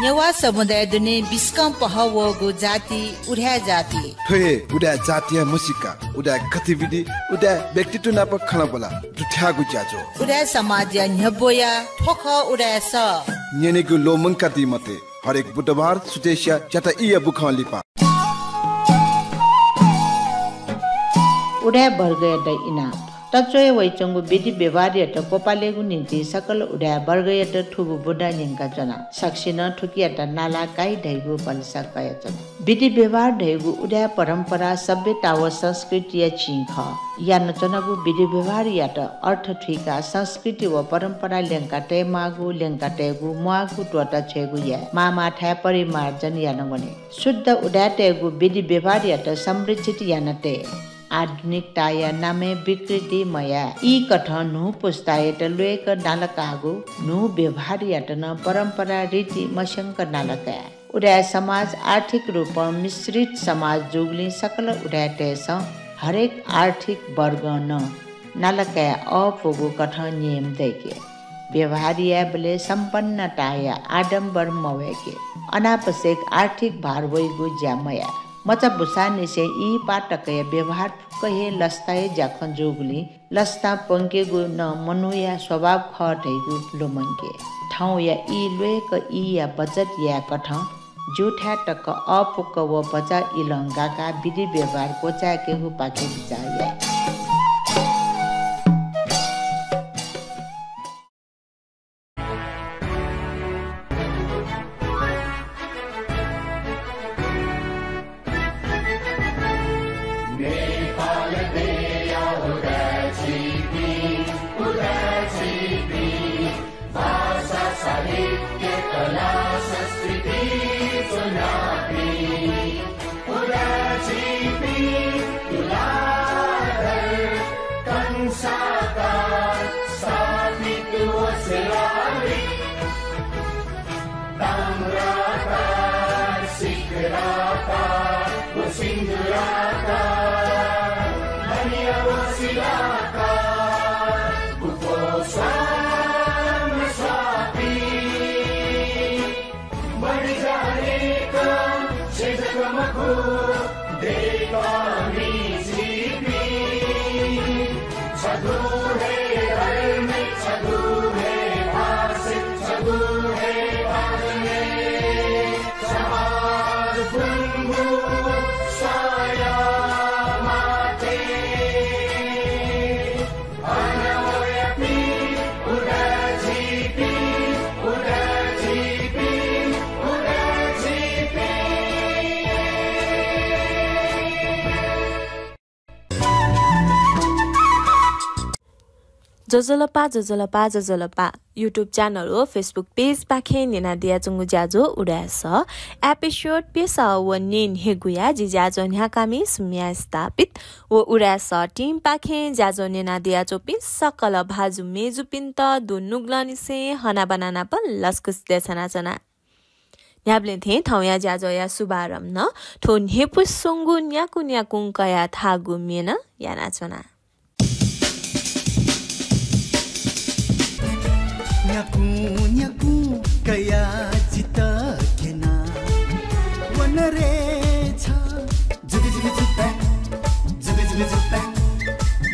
नेवा समुदाय दुने बिस्कम पहवगो जाति उड्या जाति थोए उडा जातीय मुसिका उडा गतिविधि उडा व्यक्तित्व नाप खला बोला दुठ्यागु ज्याजो उडा समाज न्यबोया ठोख उडा स नेनेगु लोमंका दी मते हरेक बुधबार सुतेशिया जता इया बुखा लिपा उडा वर्ग द इना तचोय वैचंगु विधि व्यवहार यत कोपालेगु निम्ति सकल उडा वर्ग यत ठुबु बुडा निंका जना साक्षिन ठुकियात नाला काई ढैगु पलसा कयचन विधि व्यवहार ढैगु उडा परम्परा सभ्यता व संस्कृति चिंख या नचनगु विधि व्यवहार यत अर्थ ठिका संस्कृति व परम्परा लेंकाटे मागु लेंकाटेगु मुआगु टोटा छेगु या मामा ठा परिमार्जन या नगने शुद्ध उडाटेगु विधि व्यवहार यत समृद्धित यानते आधुनिकता या नामे विकृति मया ई कथन नु पुस्तायत लुएक नालकागु नु व्यवहार यातन परम्परा रीति मशंक नालका उडा समाज आर्थिक रूप मिश्रित समाज जुगली सकल उडाटेस हरेक आर्थिक वर्ग न नालका अपुगु कथन नियम दैके व्यवहारिया बले सम्पन्नता या आडम्बर मवेके अनापसेक आर्थिक भार वैगु ज्यामया मचा बुसाने से ई पाटकय व्यवहार कहे लस्ताए जाखन जोगली लस्ता पंकेगु न मनुया स्वभाव खटैगु लोमंके ठाउँ या ई लुएक ई या बजट या कठ जुठा टक अपुक व बजा इलंगाका विधि व्यवहार कोचाके हु पाके बिचाया जोजोलपा YouTube channel हो Facebook page पाखे नेना दिया चंगु ज्याजो उडास एपिसोड पेसा व निन हेगुया जि ज्याजो न्याकामी सुम्या स्थापित व उडास टीम पाखे ज्याजो नेना दिया चोपिन सकल भाजु मेजुपिन त दुनुग्लनि से हना बनाना प लस्कुस देछना जना न्याब्ले थे थौया ज्याजो या शुभारम्भ न थोन हेपुसंगु न्याकु न्याकुं कया थागु मेन याना चना Nyaku kaya cita kena wanare cha jubi jubi jubi jubi jubi jubi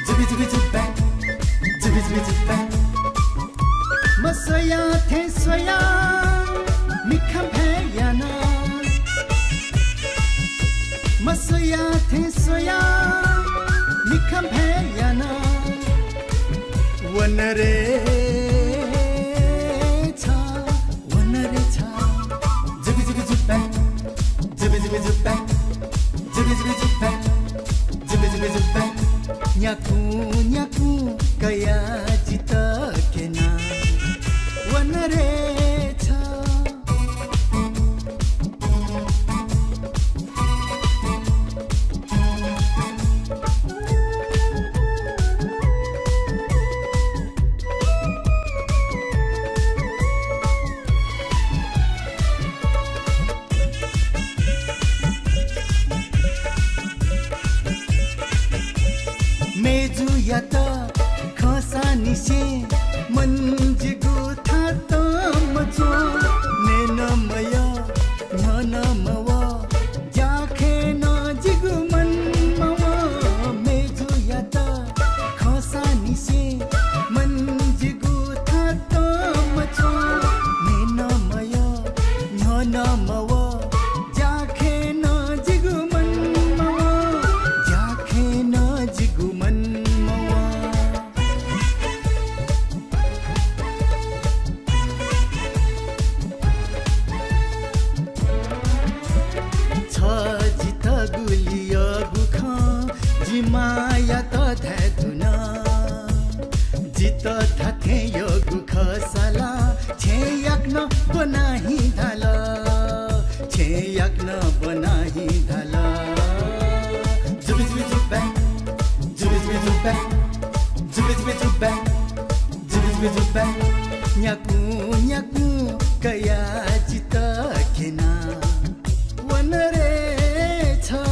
jubi jubi jubi jubi jubi jubi masaya the soya mikham hai yana masaya the soya mikham hai yana wanare Nyaku kaya cita kena wanare cha Yata khasani se manjigu tha ta macho nena maya याक्न बनाही धाल छे याक्न बनाही धाल जुबिजुबि जुब्बा जुबिजुबि जुब्बा जुबिजुबि जुब्बा जुबिजुबि जुब्बा न्याकु न्याकु कया जित केना वनरे छ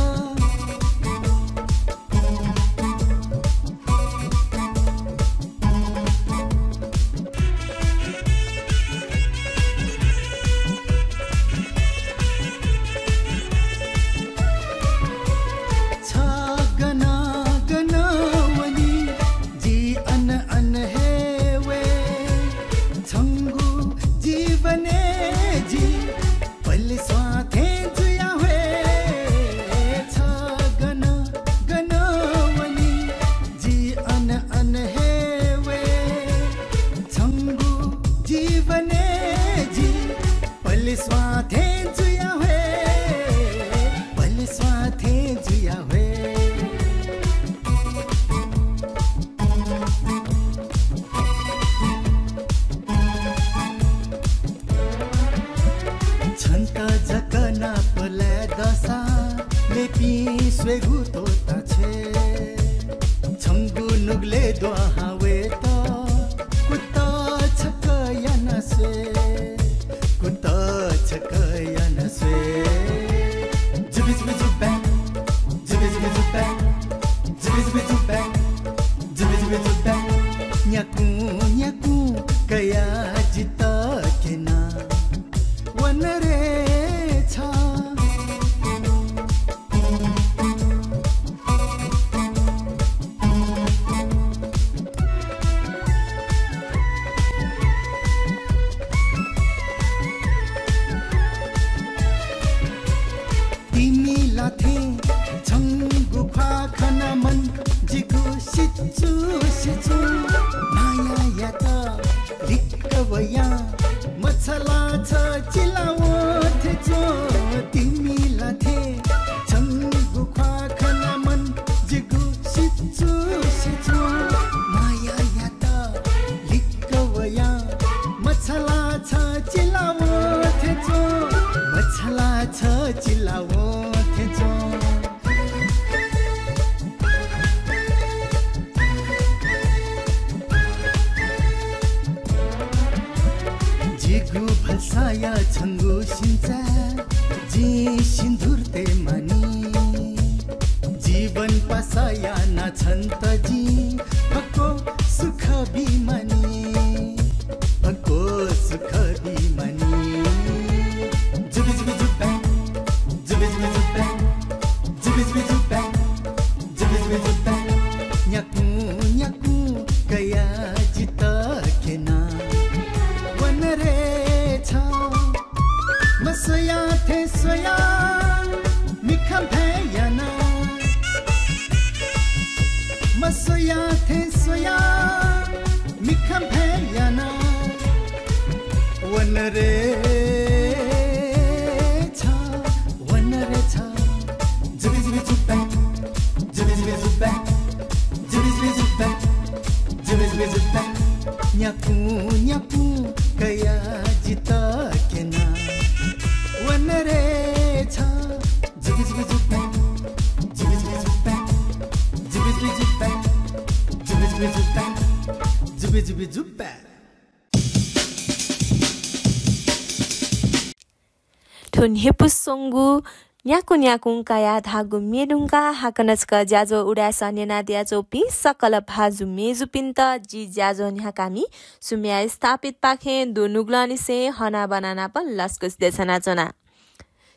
Thun hipusongu न्याकु kaya धागु मेडुङका हाकनचका ज्याजो उडासा नेना द्याजो पि सकल भाजु मेजु पिन्त जी ज्याजो न्याकामी सुम्या स्थापित पाखे दुनुग्लानी से हना बनाना प लस्कस देसना जना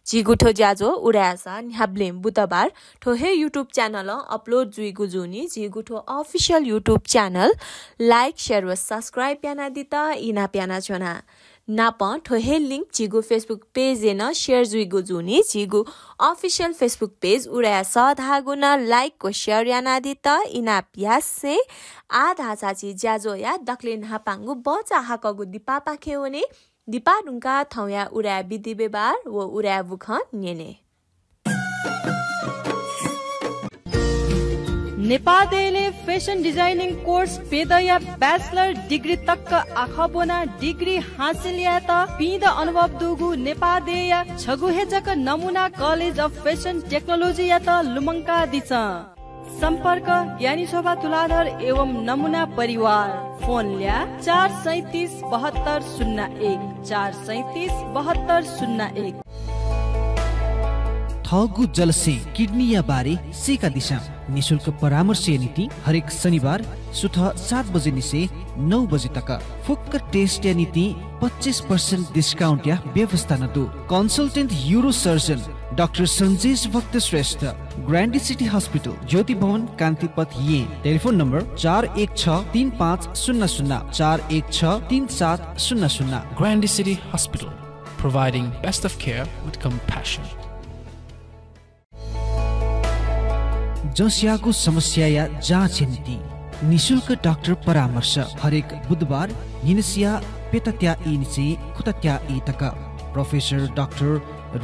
जिगुठो ज्याजो उडासा न्याब्ले बुधबार ठोहे YouTube च्यानल अपलोड जुइगु जुनी जिगुठो official YouTube channel like share व सब्स्क्राइब याना दिता इना प्याना छना नाप ठोहे लिंक जिगु फेसबुक पेज न शेयर जुइगु जुनी जिगु ऑफिशियल फेसबुक पेज उडा सधागु न लाइक को शेयर याना दिता इना प्यास से आधा चाची ज्याजो या दक्लिन हापांगु बचा हाकगु दिपा पाखेउने दिपा दुंका थौया उडा बिदि बेबार व उडा बुख नेने नेपादेले फैशन डिजाइनिंग कोर्स पेदया बैचलर डिग्री तक आखबोना डिग्री हासिल या त पिद अनुभव दुगु नेपादेया छगु हेजक नमुना कलेज अफ फैशन टेक्नोलोजी या त लुमंका दिछ संपर्क ज्ञानी शोभा तुलाधर एवं नमुना परिवार फोन ल्या 4377201 4377201 थगु जलसे किडनी या बारे सेका दिशा निशुल्क परामर्श नीति हरेक शनिबार सुथ 7 बजे निसे 9 बजे तक फुक्क टेस्ट या नीति 25% डिस्काउंट या व्यवस्था नदु consultant euro surgeon doctor Sanjesh भक्त श्रेष्ठ ग्रान्डी सिटी हॉस्पिटल ज्योति भवन कान्तिपथ ये telephone number 41635000 41633700 Grandi City Hospital, providing best of care with compassion. जसियाको समस्या या जाँच नीति निशुल्क डाक्टर परामर्श हरेक बुधबार हिनसिया पेतत्या इनिसे खुतत्या इतक प्रोफेसर डाक्टर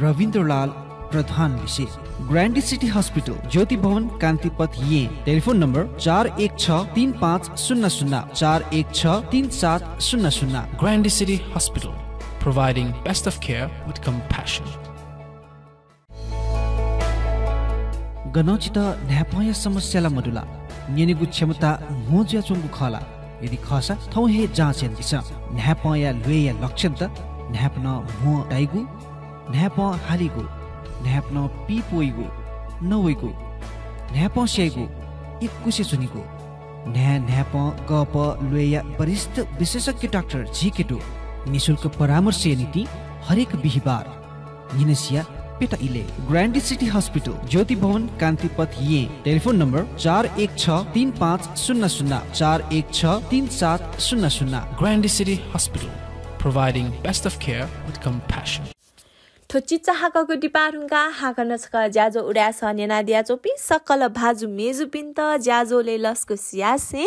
रविन्द्रलाल प्रधान विषय ग्रान्डी सिटी हॉस्पिटल ज्योति भवन कान्तिपथ ये telephone number 41635000 41633700 Grandi City Hospital, providing best of care with compassion. गनौचित न्यापया समस्याला मडुला नेनेगु क्षमता मोज्या चोंगु खला यदि खसा थौ हे जाँच दिस न्यापया लुया लक्षण त न्यापन मो डाइगु न्याप हालिगु न्यापन पिपोइगु नवइगु न्याप सेगु इकुसे सुनिगु न्याप गप लुया वरिष्ठ विशेषज्ञ डाक्टर झिकेटु निशुल्क परामर्श नीति हरेक बिहीबार निनसिया पेटा इले ग्रान्डी सिटी हॉस्पिटल ज्योति भवन कान्तिपथ ये telephone number 41635000 41633700 Grandi City Hospital, providing best of care with compassion. थोची चाहकको डिपारुङका हाकनसका ज्याजो उड्यास नेना दिया चोपी सकल भाजु मेजु पिन्त ज्याजोले लस्को सियासे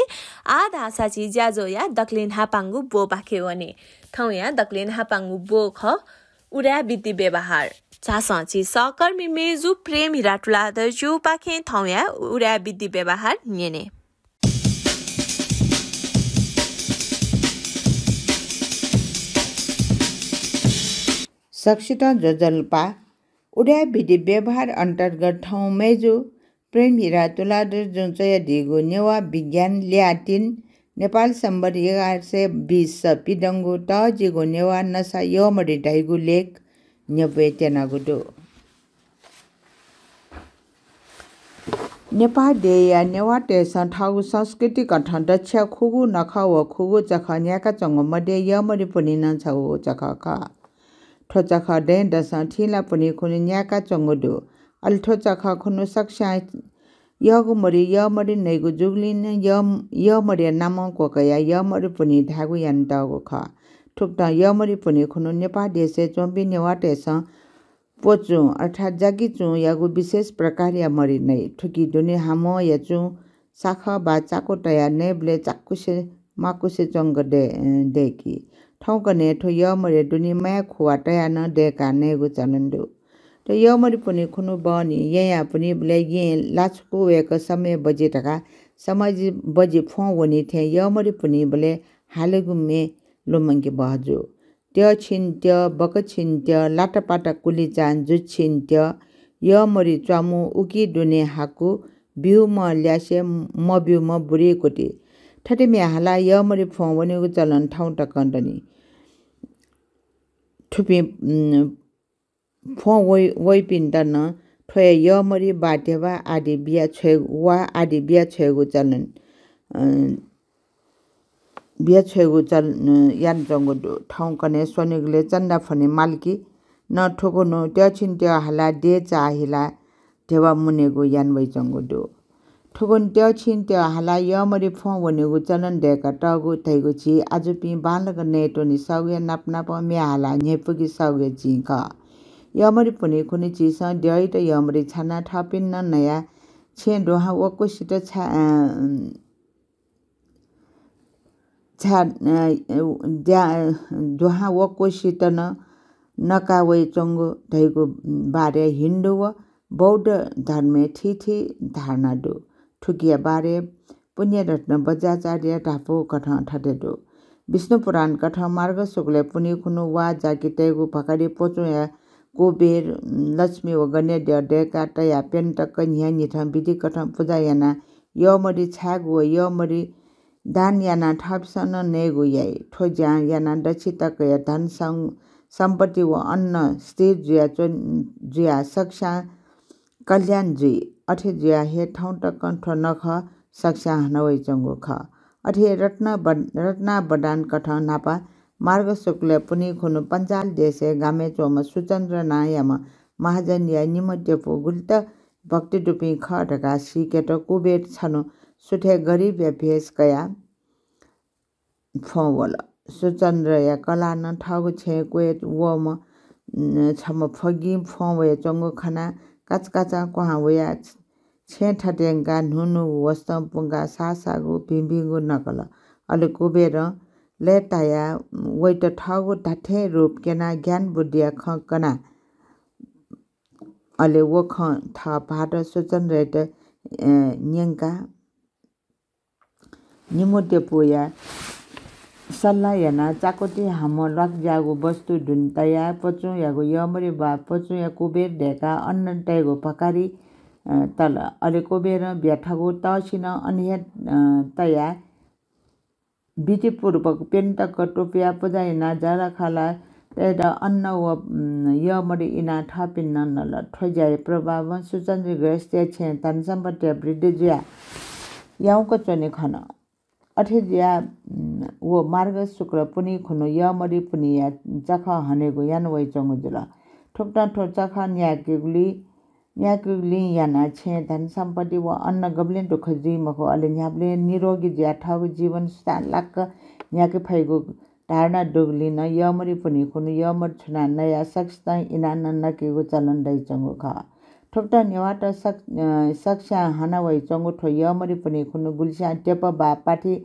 आधा साची ज्याजो या दक्लिन हापाङ्गु बो बाखे वने थौ या दक्लिन हापाङ्गु बो ख उड्या बिति व्यवहार चासची सहकर्मी मेजु प्रेम हिराटुला दजु पाखे थौ या उड्या बिति व्यवहार नेने सक्षिता जजल्पा उड्या विधि व्यवहार अन्तर्गत ठाउँ मेजु प्रेम हिरा तुलादर जुनचय दिगो नेवा विज्ञान ल्याटिन नेपाल सम्बर 1120 पिडङ्गु त जिगो नेवा नसा योमरि डाइगु लेख न्यबे तेनागुदो नेपाल देया नेवा तेसन ठाउ संस्कृति कठन दक्ष खुगु नख व खुगु चख न्याका चंग मध्ये योमरि पनि न छौ चख ख ठोचख दे दस ठिला पनि खुनि न्याका चंगुदो अल ठोचख खुनु सक्सा यगुमरि यमरि नैगु जुगलिन यमरि नाम कोकया यमरि पनि धागु यान्तगु ख ठुक्ता यमरि पनि खुनु नेपाल देशे चोम्बि नेवा तेस पोचु अर्थात जागिचु यागु विशेष प्रकार या मरि नै ठुकी दुनि हामो यचु साखा बा चाको तया नेब्ले चाकुसे माकुसे चंग देखि ठौकने ठो यमरि दुनि माया खुवा तया न देका नेगु चनन्दु त यमरि पनि खुनु बनि यहाँ पनि ब्ले ये लाचको एक समय बजे टका समय बजे फो वनि थे यमरि पनि ब्ले हालेगु मे लोमंगे बहजु त्यो छिन्त्य बक छिन्त्य लाटापाटा कुली चान जु छिन्त्य यमरि चामु उकी दुने हाकु बिउ म ल्यासे म बिउ म बुरी कोटी ठटे मे हाला यमरि फो वनिगु चलन ठाउँ टकन्दनी ठुपी फो वइ पिन्टन ठोय यमरि बाटेवा आदि बिया छे वा आदि बिया छेगु चलन बिया छेगु चल यान जंगु ठाउँ कने सोनिगले चन्दा फने मालकी न ठोको न त्यो छिन्त्य हाला दे चाहिला देवा मुनेगु यान वइ जंगु दो ठोगन त्यो छिन्त्य हाला यमरि फो वनेगु चलन देका टगु थैगु छि आजुपि बालग नेटो नि सौगे नापनाप मे हाला नेपुगी सौगे जिंक यमरि पनि कुनै चिज दै त यमरि छाना थपिन नया छे दोहा वको सित छा दोहा वको सित नकावै चंगु धैगु बारे हिन्दू व बौद्ध धर्मे ठिठी धारणा दो ठुकिया बारे पुण्यरत्न बज्राचार्य ढापो कठ ठटेदो विष्णु पुराण कठ मार्ग शुक्ल पुनि खुनु वा जाकितेगु भकारी पोचु या कुबेर लक्ष्मी व गण्य डेका तया पेन्ट कन्या निथ विधि कठ पूजा याना यमरी छाग व यमरी दान याना थाप्सन नेगु याई ठोज्या याना दक्षितक या धन सम्पत्ति व अन्न स्थिर जुया सक्सा कल्याण जुई अठे जुया हे ठाउँ टक ठो नख सक्सा हनवै चंगु ख अठे रत्ना बडान कठ नापा मार्ग शुक्ल पुनि खुनु पञ्चाल देशे गामे चोम सुचन्द्र नायम महाजन या निमध्यपु गुल्त भक्ति डुपी ख ढका सिकेट कुबेर छनु सुठे गरीब या भेष कया फवल सुचन्द्र या कला न ठगु छे क्वेट वम छम फगी फवे चंगु खना काचकाचा कोहा वया छे ठटेंगा नुनु वस्त पुंगा सासागु बिम्बिगु नकल अले कुबेर लेटाया वैट ठगु ढाठे रूप केना ज्ञान बुद्धिया ख कना अले वो ख था भाट सुचन्द्र त न्यंका निमुद्य पोया सल्ला याना चाकोटी हाम लक जागु वस्तु दुन्तया पचु यागु यमरी बा पचु या कुबेर ढेका अन्न टेगु पकारी तल अले कुबेर ब्याठगु तसिन अनिहे तया विधिपूर्वक पेन्टक टोपिया पुजाइना जरा खाला तेदा अन्न व यमरी इना थापिन्न नल ठोजाय प्रभाव सुचन्द्र ग्रस्ते छे धन सम्पत्ति वृद्धि ज्या याउको चने खन अठेज्या वो मार्ग शुक्र पुनि खुनु यमरी पुनि या चख हनेगु यान वै चंगु जुल ठोक्टा ठो चख न्याकुगली याना छे धन सम्पत्ति व अन्न गब्ले दुख जी मखो अले न्याब्ले निरोगी ज्या ठगु जीवन स्थान लाक न्याके फैगु धारणा डुगली न यमरी पुनि खुनु यमर छुना नया सक्स्ता इना नकेगु चलन दै चंगु ख ठोक्टा नेवाट सक्सा हना वै चंगु ठो यमरी पुनि खुनु गुल्सा टेप बा पाठी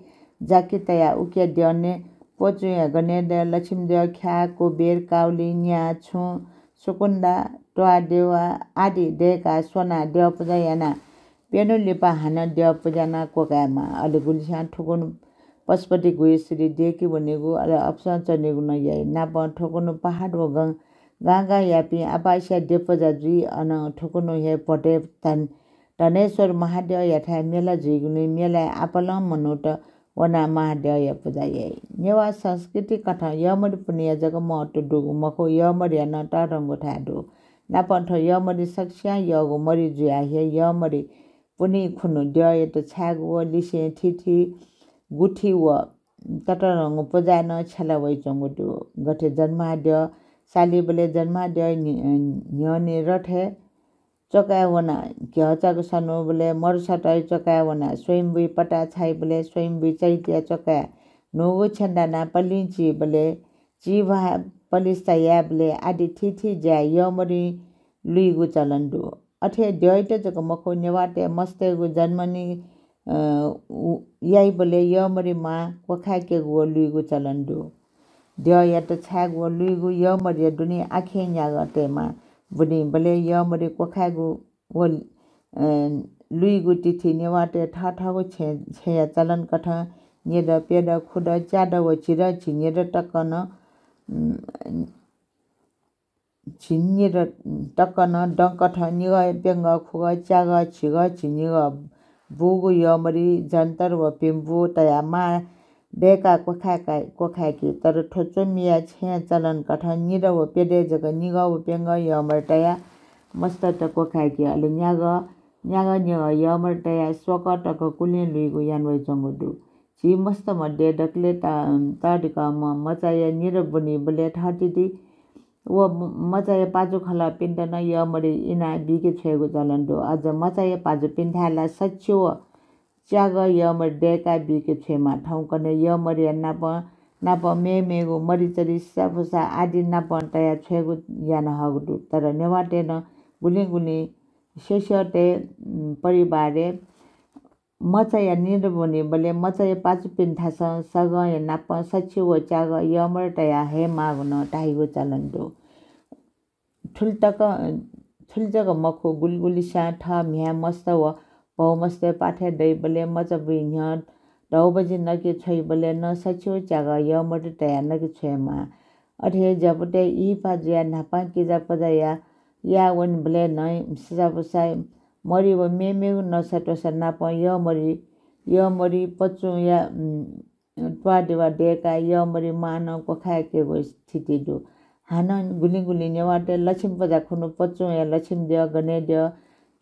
जाकी तया उके द्यने पोचु या गने द लक्ष्मी देव ख्या कुबेर काउली न्या छु सुकुन्दा टोआ देवा आदि देका सोना देव पूजा याना पेनु लिपा हाना देव पूजाना कोकामा अले गुल्सा ठोकुनु पशुपति गुएश्री देकी बनेगु अले अप्सन चनेगु न याई नाप ठोकुनु पहाड व गांगा यापी आपास्या देवपूजा जुई अन ठोकुनु हे पटे धनेश्वर महादेव यथा मेला जुइगुनि मेला आपलम मनुट वना महादेव या पूजा याई नेवा संस्कृति कथा यमरी पुनिया जग महत्व डुगु मखो यमरी न तरंगु थाडु नापन्थ यमरी सक्स्या यगु मरी जुया हे यमरी पुनि खुनु द्य त छागु लिसे थिथि गुठी व तटरंगु पूजा न छला वै चंगु दु गठे जन्माद्य सालीबले जन्माद्य न्यने रथे चकावना घ्यचाको सनो बोले मरसटाई चकावना स्वयंबुई पटा छाई बोले स्वयंबुई चैत्य चका नोगु छन्दाना पलिंची बोले जीवा पलिस्ता याबले आदि थिथि ज्या यमरी लुइगु चलन दु अथे द्यैत जक मखो नेवाटे मस्तेगु जन्मनी याई बोले यमरी मा कोखाके गु लुइगु चलन दु द्य त छाग व लुइगु यमरी दुनी आखे न्यागते मा बुनी बोले यमरी कोखागु व लुइगु तिथि नेवाटे ठाठागु छेया चलन कठ नेद पेद खुद च्याद व चिर छिनेर टकन छिन्नेर टकन डंकठ निग पेंग खुग च्याग छिग छिनिग बुगु यमरी जन्तर व पिम्बु तया मा डेका कोखाकी तर ठोचो मिया छे चलन कठ निर व पेदे जग निग व पेंग यमर तया मस्त त कोखाकी अले न्याग यमर तया स्वक टक कुले लुइगु यान वै चंगु दु छि मस्त मध्ये डकले ताडिका मचाय निर बुनी बले ठाटिति व मचाय पाजु खला पिण्ड न यमरी इना बिके छेगु चलन दु अझ मचाय पाजु पिण्डाला सच्चो च्याग यमर डेका बिके छेमा ठाउँ कने यमरी नाप मेगु मरिचरी सफुसा आदि नाप तया छेगु यान हगु तर नेवाटे न गुली शेषते परिवारे मचाय निर्बुनी बले मचाय पाचु पिण्ठा सग नाप सच्चो व च्याग यमर तया हे मागुन टाइगु चलन दु ठुल्जग मखो गुलगुली सा ठ म्या मस्त व बहुमस्ते पाठे दै बले मचबि न्य दौ बजे नके छै बले न सच्यो चागा य मट तया नके छेमा अठे जपटे ई पाजिया नापा के जपदा या वन बले न सजाबसाय मरि व मेमे न सटोसा नापा य मरि पचु या ट्वा देवा डेका य मरि मान कोखा के गो स्थिति दु हान गुली नेवाटे लक्ष्मी पजा खुनु पचु या लक्ष्मी देव गने देव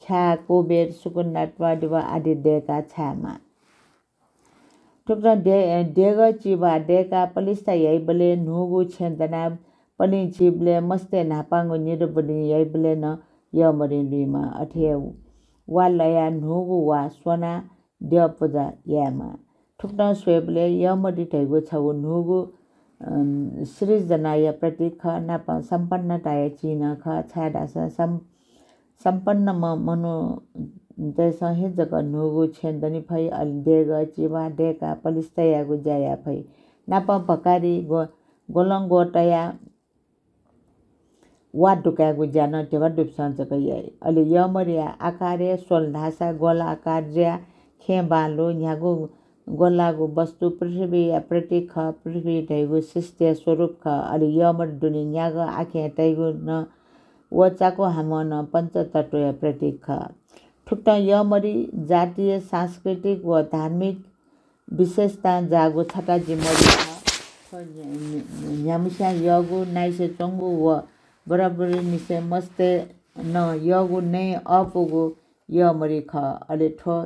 छा कोबेर सुकुन ट्वा देवा आदि डेका छामा टुक्रा डेग चिबा डेका पलिस्ता यही बले नुगु छेन्दना पनि चिबले मस्ते नापाङ्गो निरबनि यही बले न य मरि लुइमा अठे वालया नुगु वा सोना देव पजा यामा ठुक्न स्वेबले य मरि ठैगो छ नुगु सृजना या प्रतीक ख नापा सम्पन्नताय चिन ख छाडास सम्पन्न मनु जैसा हे जग नुगु छेन्दनी फै अल डेग चिबा डेका पलिस्तयागु जाया फै नापा भकारी गोलंगो तया वा दुकागु जान टेवा दुप्सन जग याय अले य मरिया आकारे सोलधासा गोल आकार ज्या खे बालो न्यागु गोलागु वस्तु पृथ्वी या प्रतीक ख पृथ्वी ढैगु शिष्ट स्वरूप ख अले य मर दुनि न्याग आखे तैगु न वचाको हमन पंचतत्व या प्रतीक ख ठुक्टा य मरि जातीय सांस्कृतिक व धार्मिक विशेषता जागु छटा जिमरि ख न्यामिसा यगु नाइसे चंगु व बराबरी निसे मस्ते न यगु नै अपुगु य मरि ख अले ठो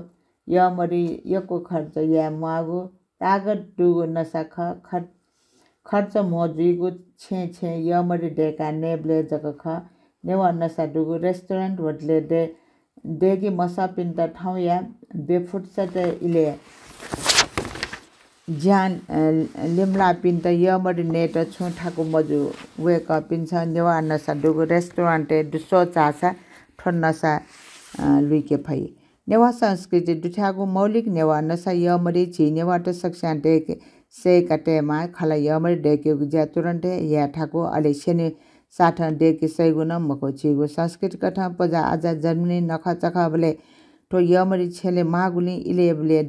य मरि यको खर्च या मागु तागत दुगु नसा खर्च मोजुगु छे य मरि डेका नेब्ले जग ख नेवा नसा दुगु रेस्टुरेन्ट होटले देगी मसा पिन्ता ठाउँ या बेफुटसट इले ज्यान लिम्ला पिन्ता य मरि नेट छु ठाकु मजु वेक पिन्छ नेवा नसा दुगु रेस्टुरेन्ट दुसो चासा ठन नसा लुइके फै नेवा संस्कृति दुठागु मौलिक नेवा नसा य मरि छि नेवा त सक्सा डेक से कटेमा खला य मरि डेके गुजा तुरन्ते या ठाकु अले सेने साठ डेके सैगु न मको छिगु संस्कृत कथा पजा आजा जन्मनी नखा चखा बले तो य मरि छेले मागुली इले बले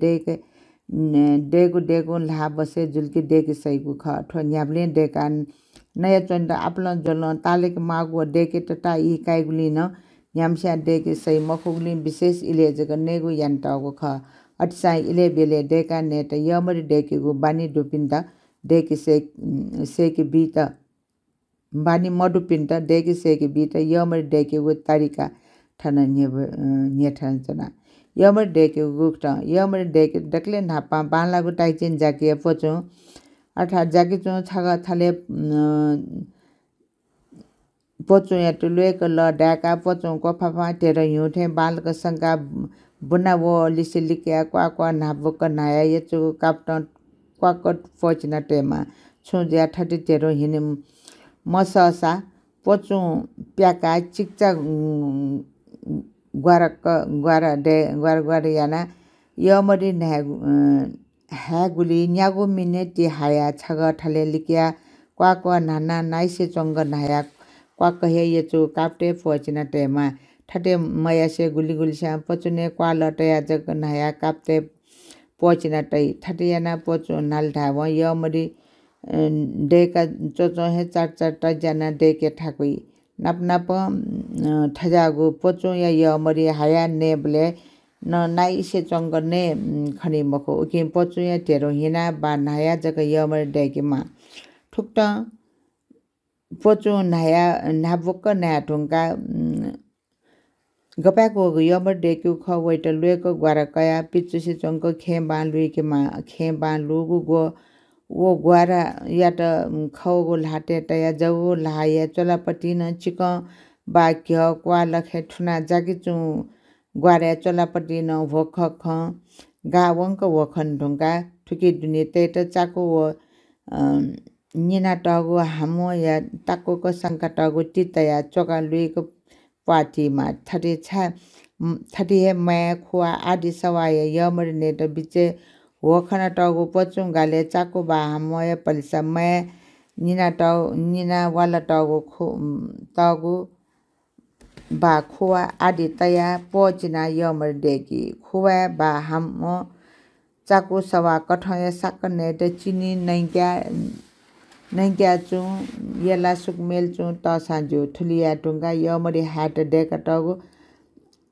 डेगु ला बसे जुल्की डेके सैगु ख ठो न्याबले डेका नया चन्द आपलन जलन तालेक मागु डेके तटा ई काइगुली न न्यामस्या डेके सै मखुगुली विशेष इले जग नेगु यान्टागु ख अटसा इले बेले डेका नेट य मरि डेके गु बानी दुपिन्दा डेके से के बीत बानी मडु पिन्ट डेके से के बीत य मरि डेके गु तारिका ठन न्यठन जना य मरि डेके गुक्ट य मरि डेके डकले नापा बालागु टाइचिन जाके पचो अर्थात जाके चो छगा थाले पचो या टुलेक ल डाका पचो कोफाफा तेर हिउठे बालक संका बुना वो लिसिलिक्या क्वा नाबक नाया यचु काप्टन क्वाकट फचना टेमा छु ज्या ठटी तेरो हिने मससा पचो प्याका चिक्चा ग्वार याना य मरि ह्यागुली न्यागु मिनेटी हाया छग ठले लिक्या क्वा नाना नाइसे चंग नाया क्वा कहे यचु काप्टे फचना टेमा ठटे मयासे गुली श्याम पचुने क्वा लटया जग नाया काप्टे पचना टै ठटे याना पचो नाल ढाव य मरि डेका चोचो हे चार जना डेके ठाकुई नाप ठजागु पचो या य मरि हाया नेबले न नाइसे चंग ने खनि मखो उकि पचो या तेरो हिना बा नाया जग य मरि डेके मा ठुक्टा पचो नाया नाबक नाया ठुंका गपाको य मरि डेके ख वैट लुएको ग्वारा कया पिचुसे चंग खे बालुइ के मा खे बालुगु गो वो ग्वारा या त खौगो लाटे तया जगो लाया चलापटी न चिक बाक्य क्वा लखे ठुना जागिचु ग्वारा चलापटी न भोख ख गावंक वखन ढुंगा ठुकी दुनि तेट चाको व निना टगो हामो या ताको को संका टगो टितया चोका लुइको पार्टीमा थटी हे माया खुवा आदि सवाय य मरि नेट बिचे वखना टगो पचुङ गाले चाको बा हामो पलिसा माया निना वाला टगो बा खुवा आदि तया पोचिना यमर डेकी खुवा बा हम चाकु सवा कठय साकने त चिनी नैक्या चु येला सुकमेल चु त साजु थुलिया टुंगा यमरी हाट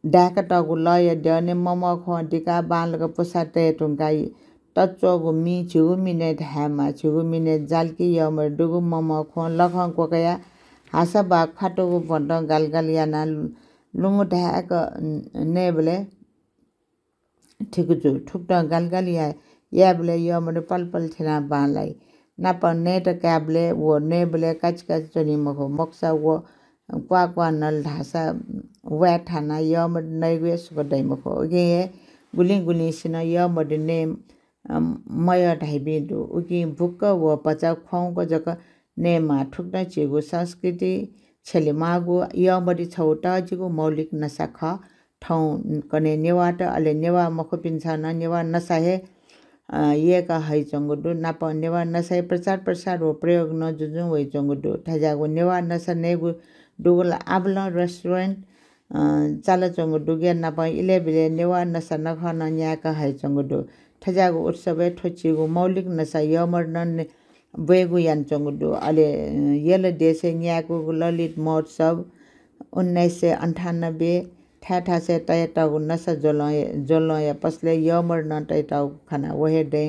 डाकटगु लय दने मम खटिका बालक पुसाते टुंगा तचोगु मी छिगु मिने धामा छिगु मिने जालकी यमर दुगु मम ख लख कोकया हासा बा फाटोगु भण्ड गालगाल याना लुङु ढाक नेबले ठिकुजु ठुक्ट गालगाल याबले यमर पलपल थिना बालाई नाप नेट क्याबले वो नेबले काचका चनि मखो मक्सा वो क्वा नल ढासा वा ठाना यमर नैगु सुगदै मखो गे गुली सिन यमर ने मय ढाइबिदु उकि भुक्क वो पचा खुवाउको जक नेमा ठुक्न चिगु संस्कृति छेलिमागु यमरी छौटा जिगु मौलिक नसा ख ठौ कने नेवाट अले नेवा मखो पिन्छन नेवा नसाहे ये का है चंगुडु नाप नेवा नसाहे प्रचार हो प्रयोग न जुजु वइ चंगुडु ठजागु नेवा नसा नेगु दुगुल आबला रेस्टुरेन्ट चाल चंगुडु गे नाप इले बिले नेवा नसा नखन न्या का है चंगुडु ठजागु उत्सवे ठोचिगु मौलिक नसा यमर न बेगु यान चंगुडु अले यल देशे न्यागु ललित महोत्सव 1998 ठाठा से तयटागु नसा जोलय पसले यमर न तयटागु खाना वहे दे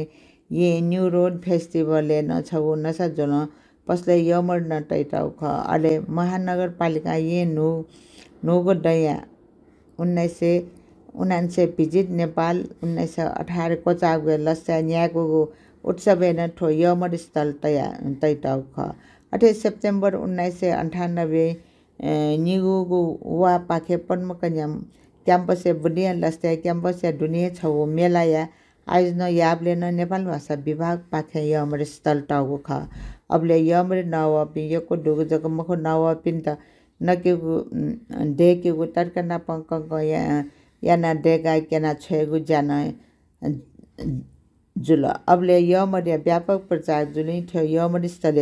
ये न्यू रोड फेस्टिभल न छगु नसा जोल पसले यमर न तयटागु ख अले महानगरपालिका ये नुगु दया 1979 भिजिट नेपाल 1918 कोचागु लस्या न्यागु उत्सवे न ठो यमर स्थल तयटागु ख 28 सेप्टेम्बर 1998 निगुगु वा पाखे पन्मकन्याम क्याम्पस बुनिया लस्ते क्याम्पस दुनिया छौ मेलाया आयोजन याबले न नेपाल भाषा विभाग पाखे यमर स्थल टागु ख अबले यमर नव पियको दुगु जक मखो नव पिन त नकेगु देकेगु तर्कना पंक याना देगा केना छेगु जान जुल अबले यमर व्यापक प्रचार जुलै थियो यमर स्थल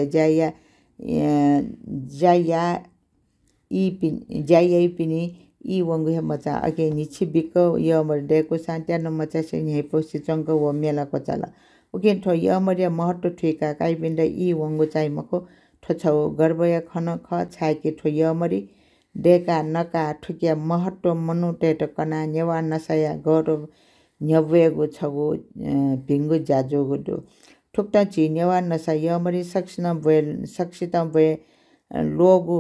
जाया पिनी ई वंगु हे मचा अगे निछि बिको यमर डेको सान्त्यानो मचा से हे पोसि चंग व मेला को चला उके ठो यमर महत्व ठेका काइ पिन्द ई वंगु चाइ मको ठछौ गर्वय खन ख छाके ठो यमरी डेका नका ठुकिया महत्व मनु टेट कना नेवा नसया गौरव न्यवेगु छगु भिंगु जाजोगु दु ठुक्ता छि नेवा नसा यमरी सक्षिता वे लोगु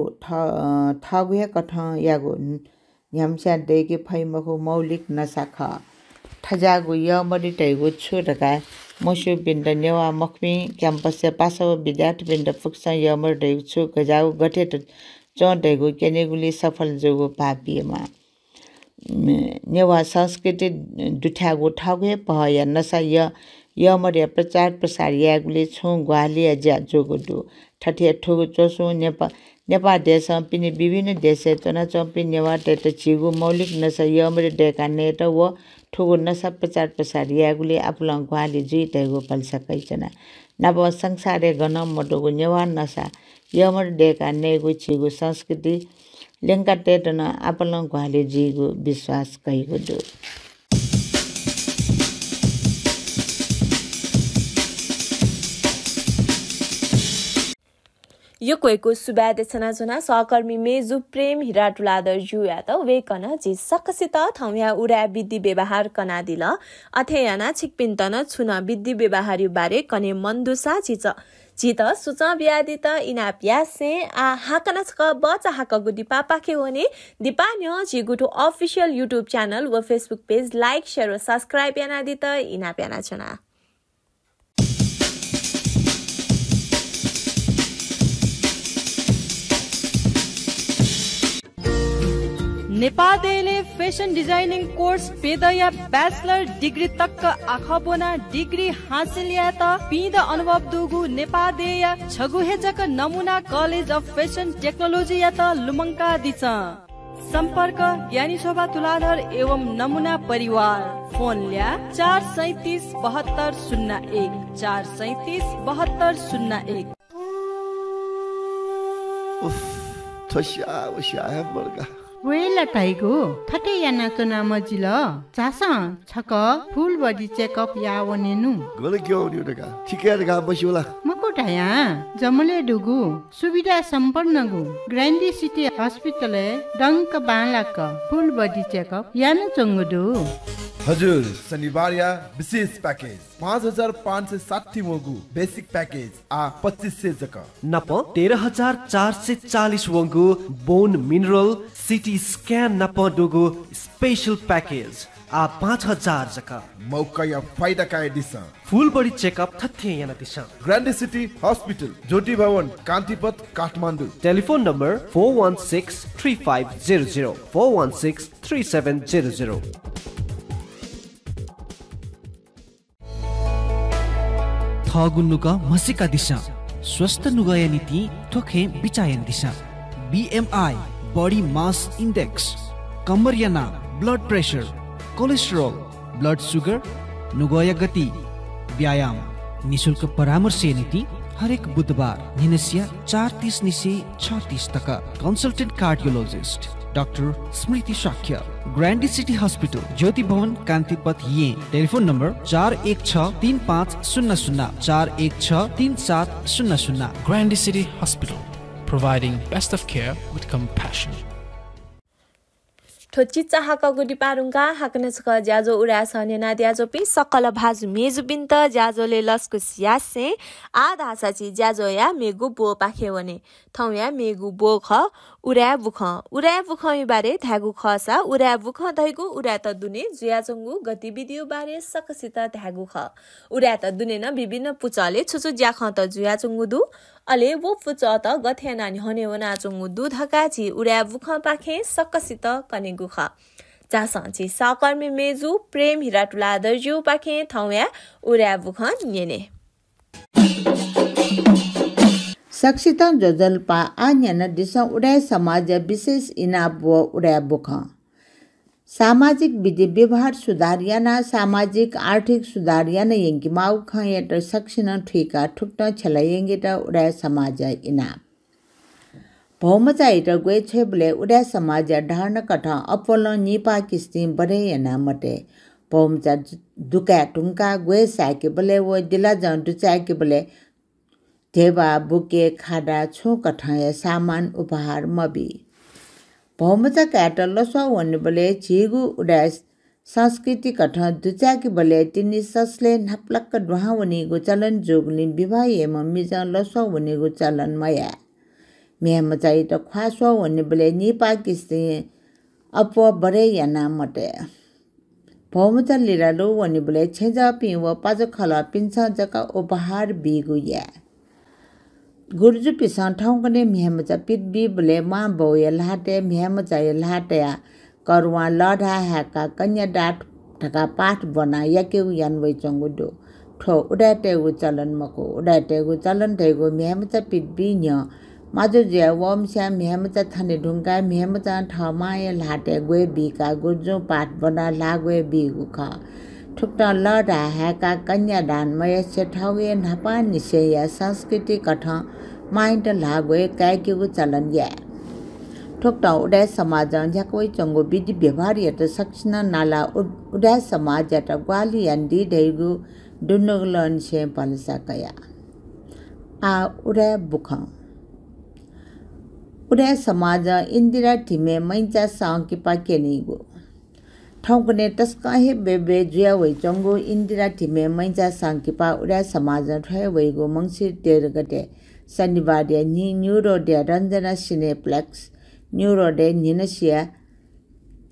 ठगुहे कठ यागु न्यामस्या देके फैमखो मौलिक नसा ख ठजागु यमरी टैगु छुटका मसु बिन्द नेवा मखमी क्याम्पस पासो विद्यार्थी बिन्द फुक्स यमर दैगु छु गजागु गठे चो दैगु केनेगुली सफल जोगु पापिमा नेवा संस्कृति दुठ्यागु ठगुहे पहय नसा यमर प्रचार प्रसार यागुले छु ग्वालिया ज्या जोगु दु ठठे ठुगु चोसु नेपाल देश पिने विभिन्न देश चना चम्पी नेवा टेट छिगु मौलिक नसा यमर डेका नेट व ठुगु नसा प्रचार प्रसार यागुले आपुलङ ग्वाली जुइ दैगु पल्सकै चना नव संसारे गन मटोगु नेवा नसा यमर डेका नेगु छिगु संस्कृति लेंका टेट न आपुलङ ग्वाली जुइगु विश्वास कहिगु दु यो कोइको सुबादे छना सहकर्मी मेजु प्रेम हिराटुलादर जुया त वेकन जि सकसित थौया उडा विधि व्यवहार कना दिल अथेयाना छिकपिन्तन छुन विधि व्यवहार बारे कने मन्दुसा छित सुच ब्यादित इना प्यासे आ हाकना छक बचा हाकगु दिपा पाखे होने दिपा न्य जिगुटु अफिशियल युट्युब च्यानल व फेसबुक पेज लाइक शेयर व सब्स्क्राइब याना दित इना प्याना छना नेपालले फेसन डिजाइनिङ कोर्स पेदया ब्याचलर डिग्री तक आखबोना डिग्री हासिल या त पिद अनुभव दुगु नेपालदेय छगुहेजक नमुना कलेज अफ फेसन टेक्नोलोजी या त लुमंका दिछ संपर्क ज्ञानी शोभा तुलाधर एवं नमुना परिवार फोन ल्या 4377201 4377201 उफ थोसिया है बलगा वेला टाइगो थटे याना चना मजिल चासा छक फुल बडी चेकअप या वनेनु गले के हो नि टका ठिकै टका बसियोला मकोटाया जमले डुगु सुविधा सम्पन्न गु ग्रान्डी सिटी हस्पिटल डंक बालाक फुल बडी चेकअप याना चंगुदु हजुर शनिबार या विशेष पैकेज 5560 वंगु बेसिक पैकेज आ 2500 जक नप 13440 वंगु बोन मिनरल सिटी स्क्यान नप डुगु स्पेशल पैकेज आ 5000 जक मौका या फाइदा का दिशा फुल बडी चेकअप थथे याना दिशा ग्रान्डी city hospital Jyoti Bhawan Kantipath Kathmandu telephone number 4163500416 4163700 थगुन्नुका मसिका दिशा स्वस्थ नुगया नीति थोखे बिचायन दिशा BMI बॉडी मास इंडेक्स कमरियाना blood pressure cholesterol blood sugar नुगया गति व्यायाम निशुल्क परामर्श नीति हरेक बुधबार निनसिया 4:30 निसे 6:30 तक कंसल्टेंट कार्डियोलॉजिस्ट डॉक्टर स्मृति शाक्य ग्रान्डी सिटी हॉस्पिटल ज्योति भवन कान्तिपथ ये telephone number 41635000 41633700 Grandy City Hospital, providing best of care with compassion. ठोची चाहका गुडी पारुङका हाकनसक ज्याजो उडास नेना द्याजो पि सकल भाजु मेजु बिन्त ज्याजोले लस्कु सियासे आधा साची ज्याजो या मेगु बो पाखे वने थौ या मेगु बो ख उरा बुख बारे धागु खसा उरा बुख दैगु उरा त दुने ज्याजोंगु गतिविधियो बारे सकसित धागु ख उरा त दुने न विभिन्न पुचले छुछु ज्याख त ज्याजोंगु दु अले वो पुच त गथे नानी हने वना चोंगु दु धकाची उरा बुख पाखे सकसित कनेगु ख जासंची सहकर्मी मेजु प्रेम हिराटुला दर्जु पाखे थौया उरा बुख नेने सक्षिता जोजलपा आन्यन दिशा उडाय समाज विशेष इनाप व उडाय बुख सामाजिक विधि व्यवहार सुधार याना सामाजिक आर्थिक सुधार याना यंगी माउ खयट सक्षिना ठिका ठुक्ट छलायंगेट उडाय समाज इनाप भौमचा इट गए छेबले उडाय समाज ढार्न कठ अपोलो निपा किस्ती बढे याना मटे भौमचा दुका टुंका गए साके बले वो दिला जन दुचाके बले देवा बुके खाडा छो कठाय सामान उपहार मबी भौमचा काट लसवा वन्ने बले झिगु उडाय संस्कृति कठ दुचाकी बले तिनी ससले नपलक दुहावनी गो चलन जोगनी विवाह एम मिजा लसवा वन्ने गो चलन मया मेहमचा इट ख्वासवा वन्ने बले निपा किस्ती अपो बरे याना मटे भौमचा लिरालो वन्ने बले छेजा पिव पाजो खला पिन्छ जका उपहार बिगु या गुर्जु पिसा ठाउँकने मेहमचा पिटबी बले मा बौय लाटे मेहमचा लाटया करवा लडा हाका कन्या डाट ठका पाठ बना यके यानवै चंगुदो ठो उडाटे गु चलन मको उडाटे गु चलन थेगु मेहमचा पिटबी न्य माजो जे वमस्या मेहमचा थाने ढुंगा मेहमचा ठमाय लाटे गए बिका गुर्जु पाठ बना लागवे बिगु ख ठुक्टा लडा हाका कन्या दान मयस्य ठाउए नपा निसेया संस्कृति कठ माइन्ड लागवे कायकेगु चलन या ठुक्टा उडाय समाज ज्याकोइ चंगो विधि व्यवहार यत सक्षिना नाला उडाय समाज यत ग्वाली यन्दी दैगु दुनुगलन से पलसा कया आ उडाय बुख उडाय समाज इन्दिरा थिमे मैंचा सांकी पाकेनिगु ठाउँकने तस्काहे बेबे जुया वै चंगो इन्दिरा थिमे मैंचा सांकीपा उडाय समाज ठय वैगो मंगसिर 13 गते शनिबार neuro day Ranjana cineplex neuro day निनसिया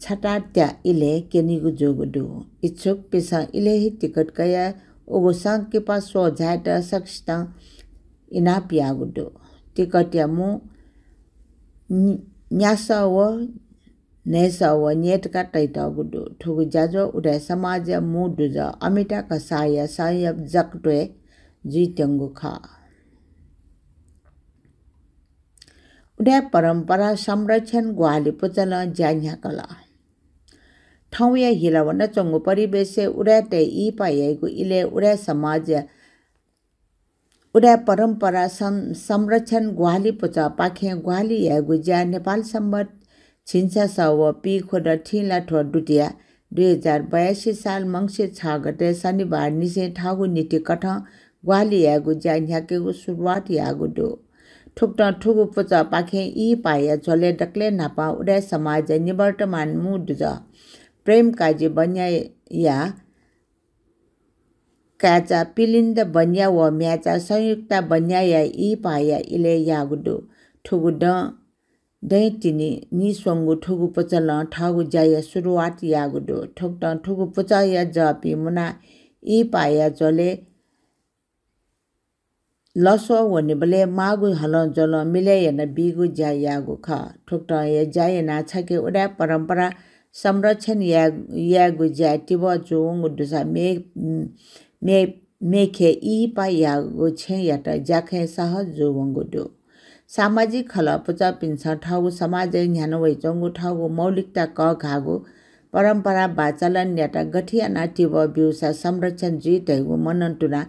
छटाट्या इले केनिगु जोगुदु इच्छुक पिसा इले ही टिकट कया ओगो सांकीपा सो झाटा सक्षता इनापिया गुदु टिकट या मु न्यासा व नेसा व नेट का टाइटा गुदु ठुगु जाजो उडाय समाज मु दुजा अमिता कसाया सायब जकटोय जित्यंगु खा उडाय परंपरा संरक्षण ग्वाली पुचल ज्यान्या कला ठाउया हिलावन चंगु परिवेश उडाय ते ई पायगु इले उडाय समाज उडाय परंपरा संरक्षण ग्वाली पुचा पाखे ग्वाली यागु ज्या नेपाल सम्बत छिन्सा सव पी खोड ठिला ठो दुटिया 2082 साल मंगसिर 6 गते शनिबार निसे ठागु नीति कठ ग्वाली यागु ज्यान्याकेगु सुरुवात यागु दो ठुक्ट ठुगु पुचा पाखे ई पाया झोले डक्ले नापा उडे समाज निवर्तमान मुड प्रेम काजी बन्या या काचा पिलिन्द बन्या व म्याचा संयुक्त बन्या या ई पाया इले यागुडो ठुगु दैतिनी नि सोंगु ठुगु पचल ठागु जाय सुरुवात यागुडो ठुक्ट ठुगु पचा या जपी मुना ई पाया जले लसो वनिबले मागु हल जल मिले न बिगु जाय यागु ख ठुक्ट या जाय ना छके उडा परम्परा संरक्षण यागु जाय तिब जोंगु दुसा मेखे ई पायागु छे याटा जाखे सह जोंगु दो सामाजिक खल पुचा पिन्छ ठागु समाज न्यानो वैचंगु ठागु मौलिकता क घागु परम्परा बाचलन याटा गठिया नातिब बिउसा संरक्षण जितैगु मनन्तुना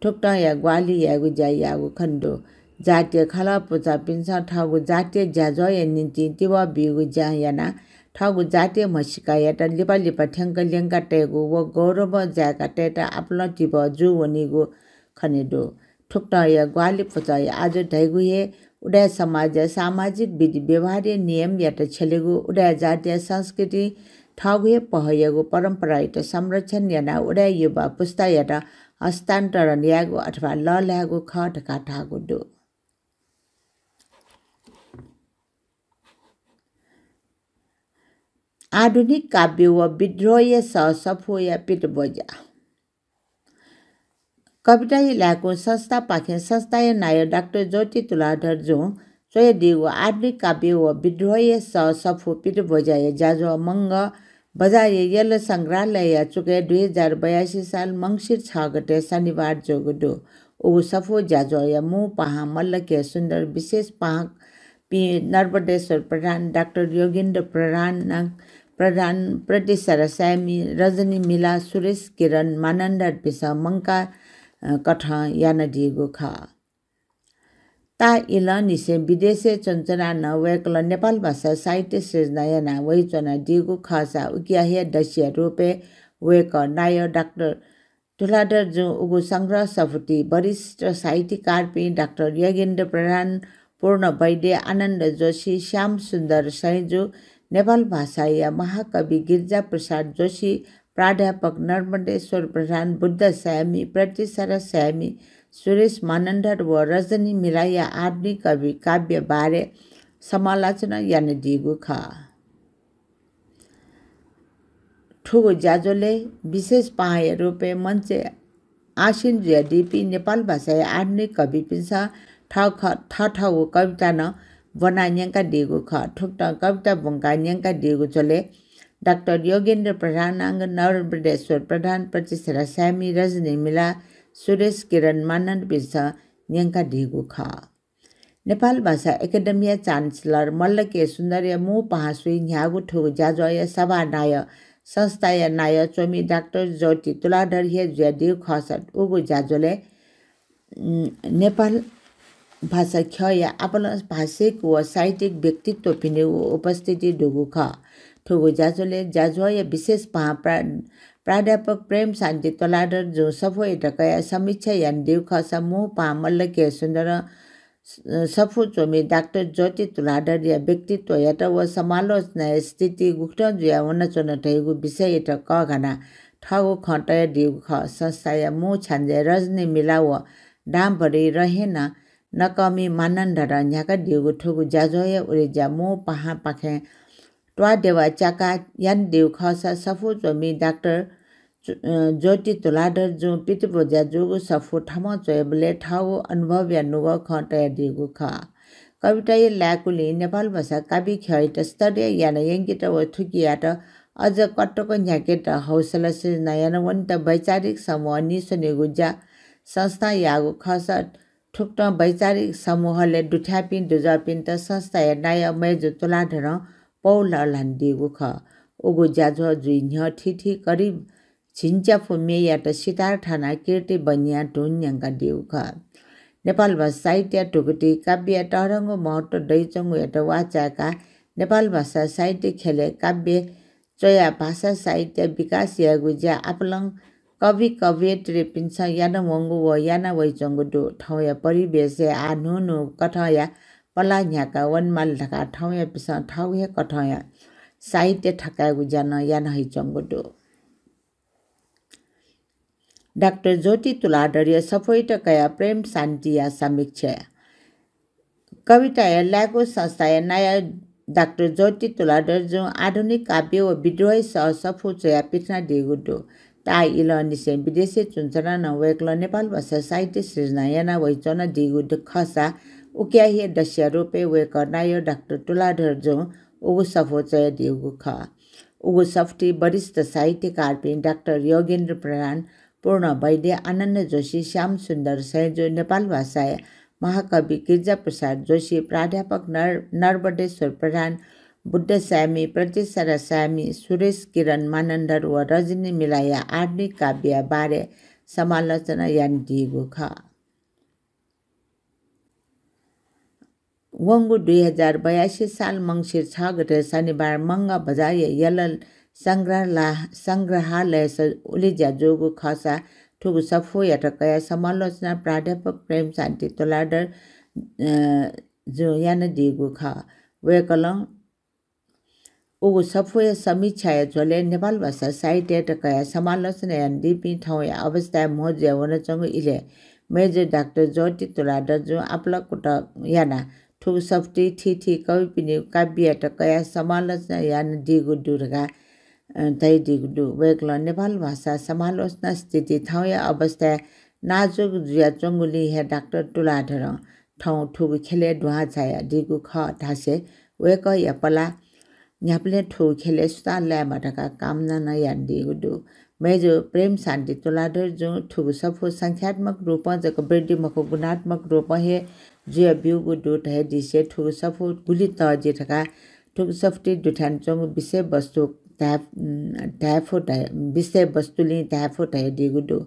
ठुक्ट या ग्वाली यागु जाय यागु खण्डो जातीय खल पुचा पिन्छ ठागु जातीय ज्याजय निति तिब बिगु ज्यायाना ठागु जातीय मसिका याटा लिपा लिपा ठ्याङ्क ल्याङ्का टेगु व गौरव ज्याका टेटा आपल तिब जु वनिगु खनेदो ठुक्ट या ग्वाली पुचा या आज ढैगु हे उडा समाज सामाजिक विधि व्यवहार्य नियम याटा छलेगु उडा जातीय संस्कृति ठागु पहयगु परम्परा याटा संरक्षण याना उडा युवा पुस्ता याटा हस्तान्तरण यागु अथवा ल ल्यागु ख ढका ठागु दो आधुनिक काव्य व विद्रोह सफो या पिटबजा कविता इलाको संस्था पाखे संस्था नाय डाक्टर ज्योति तुलाधर जो सोय दिगो आधुनिक काव्य व विद्रोह सफो पिटबजा जाजो मंग बजाय यल संग्रहालय चुके 2082 साल मंगसिर 6 गते शनिबार जोगदो ओ सफो जाजो या मु पहा मल्ल के सुंदर विशेष पहा पी नर्मदेश्वर प्रधान डाक्टर योगेन्द्र प्रधान प्रतिसर स्यामी रजनी मिला सुरेश किरण मानन्द पिसा मंका कठ यान दिगो खा ता इल निसे विदेशे चञ्चना न वेकल नेपाल भाषा साहित्य सृजना याना वैचना दिगो खासा उकिया हे दसिया रूपे वेक नाय डाक्टर तुलाधर जो उगु संग्रह सफुटी वरिष्ठ साहित्यकार पि डाक्टर योगेन्द्र प्रधान पूर्ण वैद्य आनन्द जोशी श्याम सुन्दर सैजु नेपाल भाषा या महाकवि गिरिजा प्रसाद जोशी प्राध्यापक नर्मदेश्वर प्रधान बुद्ध स्यामी प्रतिसर स्यामी सुरेश मानन्डर व रजनी मिलाया आधुनिक कवि काव्य बारे समालोचना यान दिगु खा ठुगु जाजोले विशेष पाए रूपे मञ्चे आसिन डीपी नेपाल भाषा आधुनिक कवि पिसा ठाउ कविता न बनान्यका दिगु ख ठुक्ट कविता बंका न्यका दिगु चले डाक्टर योगेन्द्र प्रधान अंग नर्मदेश्वर प्रधान प्रतिसर स्यामी रजनी मिला सुरेश किरण मानन्द बिर्सा न्यङ्का दिगु ख नेपाल भाषा एकाडेमिया चान्सलर मल्ल के सुन्दर्य मु पहासुई न्यागु ठुगु जाजय सभा नाय संस्था या नाय चोमी डाक्टर ज्योति तुलाधर हे ज्या दिउ खसट उगु जाजोले नेपाल भाषा ख या आपल भाषिक व साहित्यिक व्यक्तित्व पिने उपस्थिति डुगु ख ठुगु जाजोले जाजोय विशेष पहा प्राध्यापक प्रेम शान्ति तलाधर जो सफो एटकया समीक्षा यान दिउ खसा मु पहा मल्ल के सुन्दर सफो चोमी डाक्टर ज्योति तुलाधर या व्यक्तित्व यात व समालोचना स्थिति गुक्त जुया वन चोन ठैगु विषय एट क घना ठगु खटय दिउ ख संस्था या मु छान्जे रजनी मिला व दाम भरि रहेन नकमी मानन्द र न्याका दिउ ठगु जाजोय उरेजा मु पहा पाखे ट्वा देवा चाका यान दिउ खसा सफो चोमी डाक्टर ज्योति तुलाधर जो पितबोजा जोगु सफो ठम चोयबले ठाउ अनुभव या नुग खटय दिगु ख कविता ल्याकुली नेपाल भाषा काव्य खैट स्तरीय यान यङ्कित व थुकियाट अझ कट्टको न्याकेट हौसला से नयान वन्त वैचारिक समूह निसुनेगु जा संस्था यागु खस ठुक्ट वैचारिक समूहले दुठ्यापिन दुजापिन त संस्था या नाय मेजु तुलाधर पौल लान्दिगु ख उगु जाजो जुइ न्ह ठिठी करिब छिन्च्याफु मेयाट सितार ठाना कीर्ति बनिया ढुन्याङ्का दिउ ख नेपाल भाषा साहित्य टुकुटी काव्य टरङ्गो महत्व दैचङ्गु एट वाचाका नेपाल भाषा साहित्य खेले काव्य चोया भाषा साहित्य विकास यागु ज्या आपलङ कवि कवियत रे पिन्छ याना वंगु व याना वैचंगु दो ठौया परिवेश आ नु कठया पला न्याका वनमाल ढका ठौया पिस ठौया कठया साहित्य ठकागु जान याना हैचंगु दो डाक्टर ज्योति तुलाधर सफैट कया प्रेम शान्ति या समीक्षा कविता या लागु संस्था या नयाँ डाक्टर ज्योति तुलाधर जो आधुनिक काव्य व विद्रोही सफु चया पिछना दिगु दो ता इल निसे विदेशी चुनचना न वेक्ल नेपाल भाषा साहित्य सृजना याना वैचना दिगु द खसा उक्या हे दस्य रूपे वेक नाय डाक्टर तुलाधर जो उगु सफु चया दिगु ख उगु सफ्टी वरिष्ठ साहित्यकार पनि डाक्टर योगेन्द्र प्रधान पूर्ण वैद्य आनन्द जोशी श्याम सुन्दर सैजो नेपाल भाषा महाकवि गिरिजा प्रसाद जोशी प्राध्यापक नरबडेश्वर प्रधान बुद्ध स्यामी प्रतिशरा स्यामी सुरेश किरण मानन्दर व रजनी मिलाया आधुनिक काव्य बारे समालोचना यान दिगु ख वंगु 2082 साल मंगसिर 6 गते शनिबार मंगा बजार यल संग्रहालय उलिज्या जोगु खसा ठुगु सफो याटकया समालोचना प्राध्यापक प्रेम शान्ति तुलाधर जो यान दिगु ख वेकलङ उगु सफो समीक्षा झोले नेपाल भाषा साहित्य टकया समालोचना यान दिपि ठौया अवस्था मोज्या वनचंगु इले मेजर डाक्टर ज्योति तुलाधर जो आपला कुट याना ठुगु सफ्टी थी कवि पिनि काव्य टकया समालोचना यान दिगु दुर्गा तै दिगु वेक्ल नेपाल भाषा समालोचना स्थिति ठौया अवस्था नाजुक जुया चंगुली हे डाक्टर तुलाधर ठौ ठुगु खेले दुहा छाया दिगु ख ढासे वेक यपला न्यापले ठु खेले सुता ल्यामाटका कामना न यान दिगु दु मेजो प्रेम शान्ति तुलाधर जो ठुगु सफो संख्यात्मक रूप जक वृद्धि मको गुणात्मक रूप हे जुया बिउगु दु हे दिसे ठुगु सफो गुली त जेठका ठुगु सफ्टी दुठान चंगु विषय वस्तु विषय वस्तुले त्याफोट दिगु दु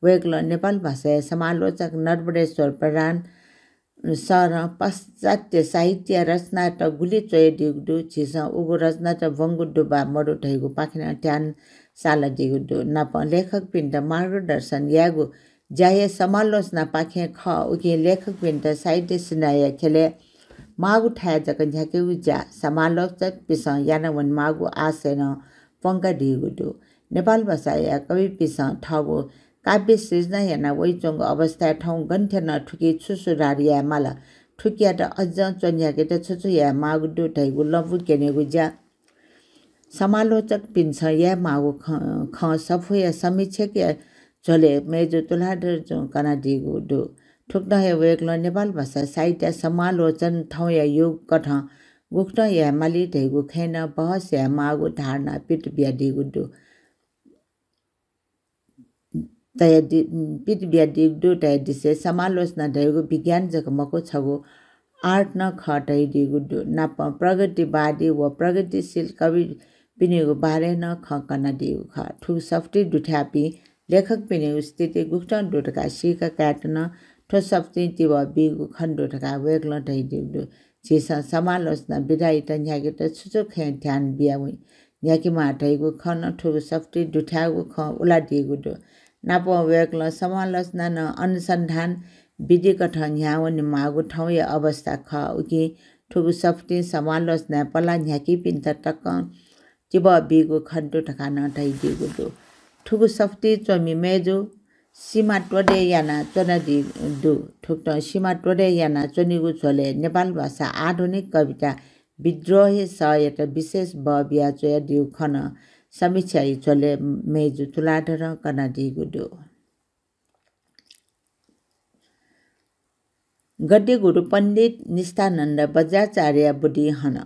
वेक्ल नेपाल भाषा समालोचक नरबडेश्वर प्रधान सर पाश्चात्य साहित्य रचना त गुली चोय दिगु दु छिस उगु रचना त वंगु दुबा मरु ठैगु पाखिना ट्यान साला दिगु दु नप लेखक पिन्द मार्गदर्शन यागु जाय समालोचना पाखे ख उके लेखक पिन्द साहित्य सिनाय खेले मागु ठाय जक झ्याके उजा समालोचक पिस यानवन मागु आसेन पंका दिगु दु नेपाल भाषा या कवि पिस ठगु काव्य सृजना याना वैचंग अवस्था ठौ गन्थ्य न ठुकी छुसुरारिया माला ठुकिया त अझ चन्याके त छुछु या मागु दु ठैगु लबु केनेगु जा समालोचक पिन्छ या मागु ख सफु या समीक्षक या झले मेजो तुलाधर जो कना दिगु दु ठुक्न हे वेक्ल नेपाल भाषा साहित्य समालोचन ठौ या योग कठ गुक्न या माली ठैगु खैन बहस या मागु धारणा पिट बिया दिगु दु तय पिट बिया दिगु दु तय दिसे समालोचना ठैगु विज्ञान जक मको छगु आर्ट न खटै दिगु दु नाप प्रगतिवादी व प्रगतिशील कवि पिनेगु बारे न खकना दिगु ख ठु सफ्टी दुठापी लेखक पिनेगु स्थिति गुक्न दुटका सिका काटन ठो सफ्टी तिव बिगु खण्डो ठका वेक्ल ठै दिगु छिस समालोचना विधायी त न्याके त छुचो खे ध्यान बियाउ न्याकी मा ठैगु खन ठुगु सफ्टी दुठागु ख उला दिगु दु नाप वेक्ल समालोचना न अनुसन्धान विधि कठ न्यावन मागु ठौ या अवस्था ख उकी ठुगु सफ्टी समालोचना पला न्याकी पिन्त टक तिब बिगु खण्डो ठका न ठै दिगु दु ठुगु सफ्टी चमी मेजो सीमा टोडे याना चनदी दु ठुक्ट सीमा टोडे याना चनिगु छोले नेपाल भाषा आधुनिक कविता विद्रोही सहायता विशेष बबिया चोय दिउ खन समीक्षा छोले मेजु तुलाधर कना दिगु दु गद्य गुरु पण्डित निष्ठानन्द बज्राचार्य बुद्धि हन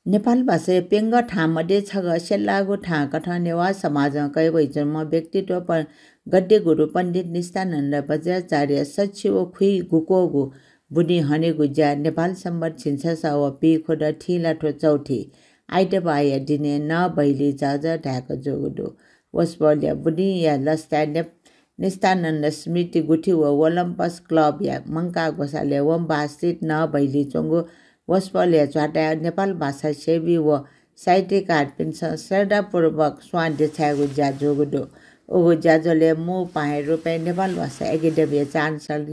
नेपाल भाषा पेंग ठाममध्ये छग सेल्लागु ठा कठ नेवा समाज कै वैजन्म व्यक्तित्व पर गद्य गुरु पण्डित निष्ठानन्द बज्राचार्य सचिव खुइ गुकोगु बुढी हनेगु ज्या नेपाल सम्बत छिन्छ सव पि खोड ठिलाठो चौठी आइट बाय दिने न बैली जाज ढाक जोगुदो वसबल्या बुढी या लस्ता निष्ठानन्द स्मृति गुठी व ओलम्पस क्लब या मङ्का गोसाले वम्बा स्थित न भैली चोङ्गो वस्पले झ्वाटा नेपाल भाषा सेवी व साहित्यकार पिन्छ श्रद्धापूर्वक स्वान देछाएको ज्याजोगुडो ओगो ज्याजोले मु पाए रुपे नेपाल भाषा एकाडेमी चान्सल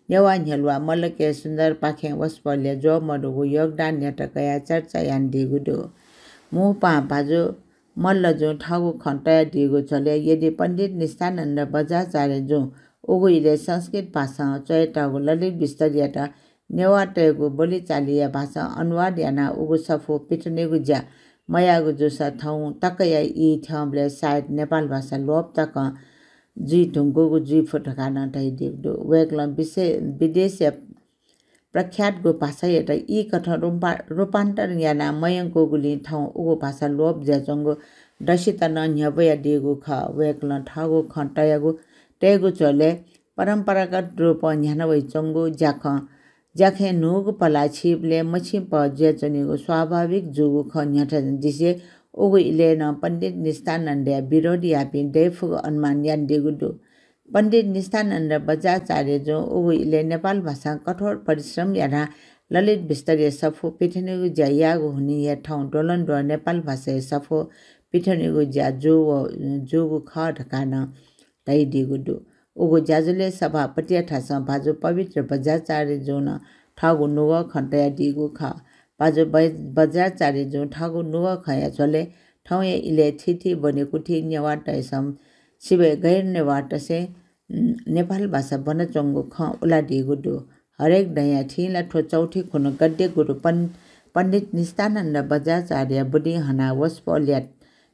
नेवा झेलुवा मल्लके सुन्दर पाखे वस्पले जो मडुगु योगदान नेटकया चर्चा यान दिगुडो मु पा बाजु मल्ल जो ठागु खन्टया दिगु चले यदि पण्डित निष्ठानन्द बजाचार्य जो ओगुइले संस्कृत भाषा चयटागु ललित विस्तरियता नेवाटेगु बोलीचालिया भाषा अनुवाद याना उगु सफो पिटनेगु ज्या मयागु जुसा ठाउँ तकया यी ठाउँले सायद नेपाल भाषा लोप तक जी ढुङ्गुगु जी फुटकान टाइदिगु वेगलम विदेश प्रख्यात गो भाषा एउटा यी कथा रूपान्तर याना मयङ्को गुली ठाउँ उगु भाषा लोप ज्याजङ्गो दसिता नन्यबया दिगु ख वेगल ठागु खन्टयागु टेगु चले परम्परागत रूप न्यानवै चङ्गु ज्याखे नुगु पला छिपले मछि प ज्याचनिगु स्वाभाविक जुगु ख न्याठ दिसे उगु इले न पण्डित निष्ठानन्द विरोधी यापि देफु अनुमान यान दिगुदु पण्डित निष्ठानन्द बजाचार्य जो उगु इले नेपाल भाषा कठोर परिश्रम याना ललित विस्तरीय सफो पिठनेगु ज्या यागु हुने या ठाउँ डोलन र नेपाल भाषा सफो पिठनेगु ज्या जुगु ख ढकान टाइदिगुदु उगु ज्याजुले सभापति ठास भाजु पवित्र बजाचार्य जो न ठागु नुग खन्टया दिगु ख भाजु बजाचार्य जो ठागु नुग खया चले ठाउँ इले थिथि बनेकुठी नेवाट सम सिबे गैर नेवाट से नेपाल भाषा बनचङ्गु ख उला दिगुदु हरेक दया ठिला ठो चौठी खुन गद्य गुरु पण्डित निष्ठानन्द बजाचार्य बुढी हना वस्पल्यात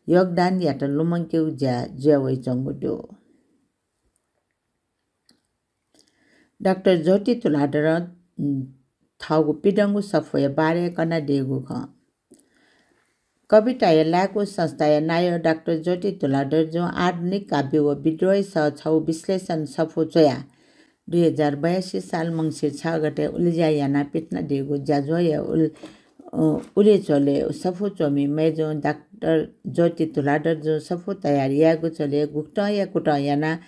योगदान यात लुमङ्क्यु ज्यावै चङ्गुदु डाक्टर ज्योति तुलाडर थाउगु पिडङ्गु सफोय बारे कना दिगु ख कविता लाको संस्था नायो डाक्टर ज्योति तुलाडर जो आधुनिक काव्य व विद्रोही छौ विश्लेषण सफो चया 2082 साल मङ्सिर 6 गते उलिजा याना पिट्ना दिगु ज्याजोय उले चले सफो चोमी मेजो डाक्टर ज्योति तुलाडर जो सफो तयारी यागु चले गुक्टा या कुटा याना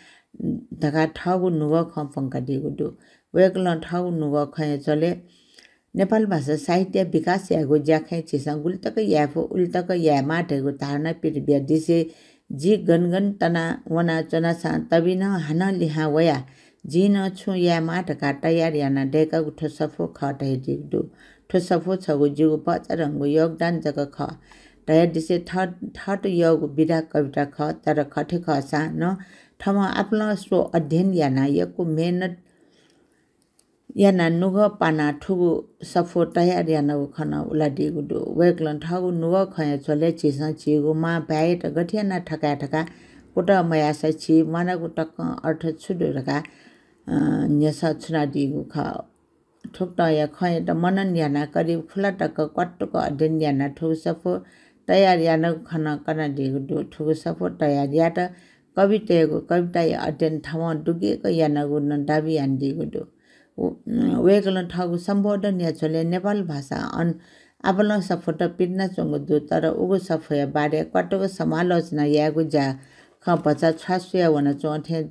धगा ठागु नुग ख पंका दिगुदु वेगल ठागु नुग खय चले नेपाल भाषा साहित्य विकास यागु ज्याखै छिसा गुल्तक याफो उल्तक या माटेगु धारणा पिरबिया दिसे जी गनगन तना वना चना सा तबिन हाना लिहा वया जिन छु या माटका तयार याना डेका उठो सफो खटै दिगु ठो सफो छगु जिगु पचरंगु योगदान जग ख तया दिसे थट योग विधा कविता ख तर खठे ख सा न ठमा आफ्नो स्व अध्ययन याना यको मेहनत याना नुग पाना ठुगु सफो तयार याना खना उला दिगुदु वेगलन ठगु नुग खय चले छिसा छिगु मा भ्याट गठियाना ठका कोटा मयासा छि मानागु टक अर्थ छुडुरका न्यसा छुना दिगु ख ठुक्टा या खय त मनन याना करिब खुला टक कट्टुको अध्ययन याना ठुगु सफो तयार याना खना कना दिगुदु ठुगु सफो तयार या त कविता अध्ययन ठाउँ डुगेको यानागु न दाबी यान दिगुदु वेगलन ठगु सम्बोधन या चले नेपाल भाषा आबल सफोट पिड्न चंगुदु तर उगु सफया बारे कटको समालोचना यागु जा ख बचा छासुया वन चोथे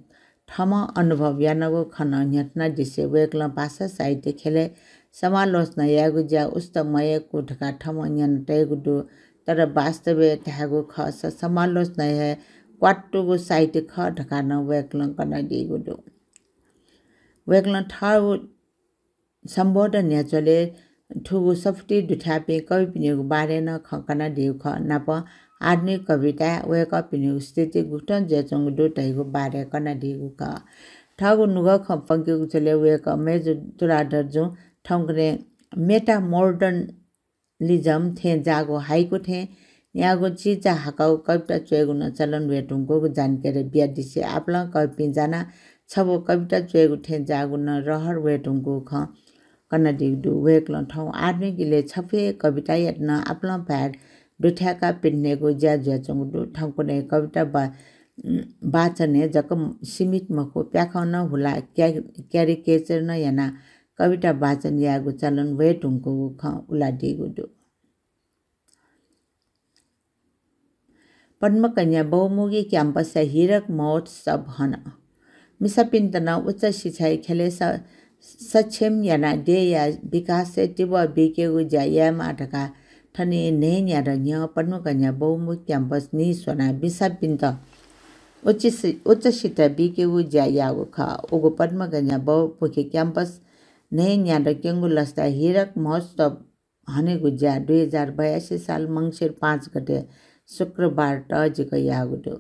ठम अनुभव यानगु खन न्यतना दिसे वेगलन भाषा साहित्य खेले समालोचना यागु जा उस्तमय कुठका ठम न्यन टेगुदु तर वास्तव त्यागु ख समालोचना है क्वाटुगु साहित्य ख ढकान वेगलन कना दिगुदु वेगलन ठाउ सम्बोधन या चले ठुगु सफ्टी दुठापे कवि पिनेगु बारे न खकना दिउ ख नाप आधुनिक कविता वेक पिनेगु स्थिति गुटन जेचंग दुटैगु बारे कना दिउ ख ठागु नुग ख पंकेगु चले वेक मेजु तुलाडर जो ठंगरे मेटा मोडर्नलिज्म थे जागो हाइको थे यागो चिजा हकाउ कविता चेगु न चलन वेटुंगु जानकारी बिया दिसे आपला कवि जाना छबो कविता चेगु थे जागु न रहर वेटुंगु ख कना दिगु वेकल ठाउँ आदमीले छफे कविता यत्न आपला भ्याड दुठ्याका पिन्नेगु ज्या चंगु ठाउँको ने कविता वाचने जक सीमित मको प्याखन हुला क्यारिकेचर न याना कविता वाचन यागु चलन वेटुंगु ख उला दिगु पद्मकन्या बहुमुखी क्याम्पस हिरक महोत्सव हन मिसापिन्तन उच्च शिक्षा खेले सक्षम याना देया विकास टिब बिकेगु ज्या माटका ठने नेन्या र न्य पद्मकन्या बहुमुखी क्याम्पस नि सोना मिसापिन्त उच्च शिक्षा बिकेगु ज्या यागु ख उगु पद्मकन्या बहुमुखी क्याम्पस नेन्या र केंगु लस्ता हिरक महोत्सव हनेगु ज्या 2082 साल मंगसिर 5 गते शुक्रबार टजिको यागुदो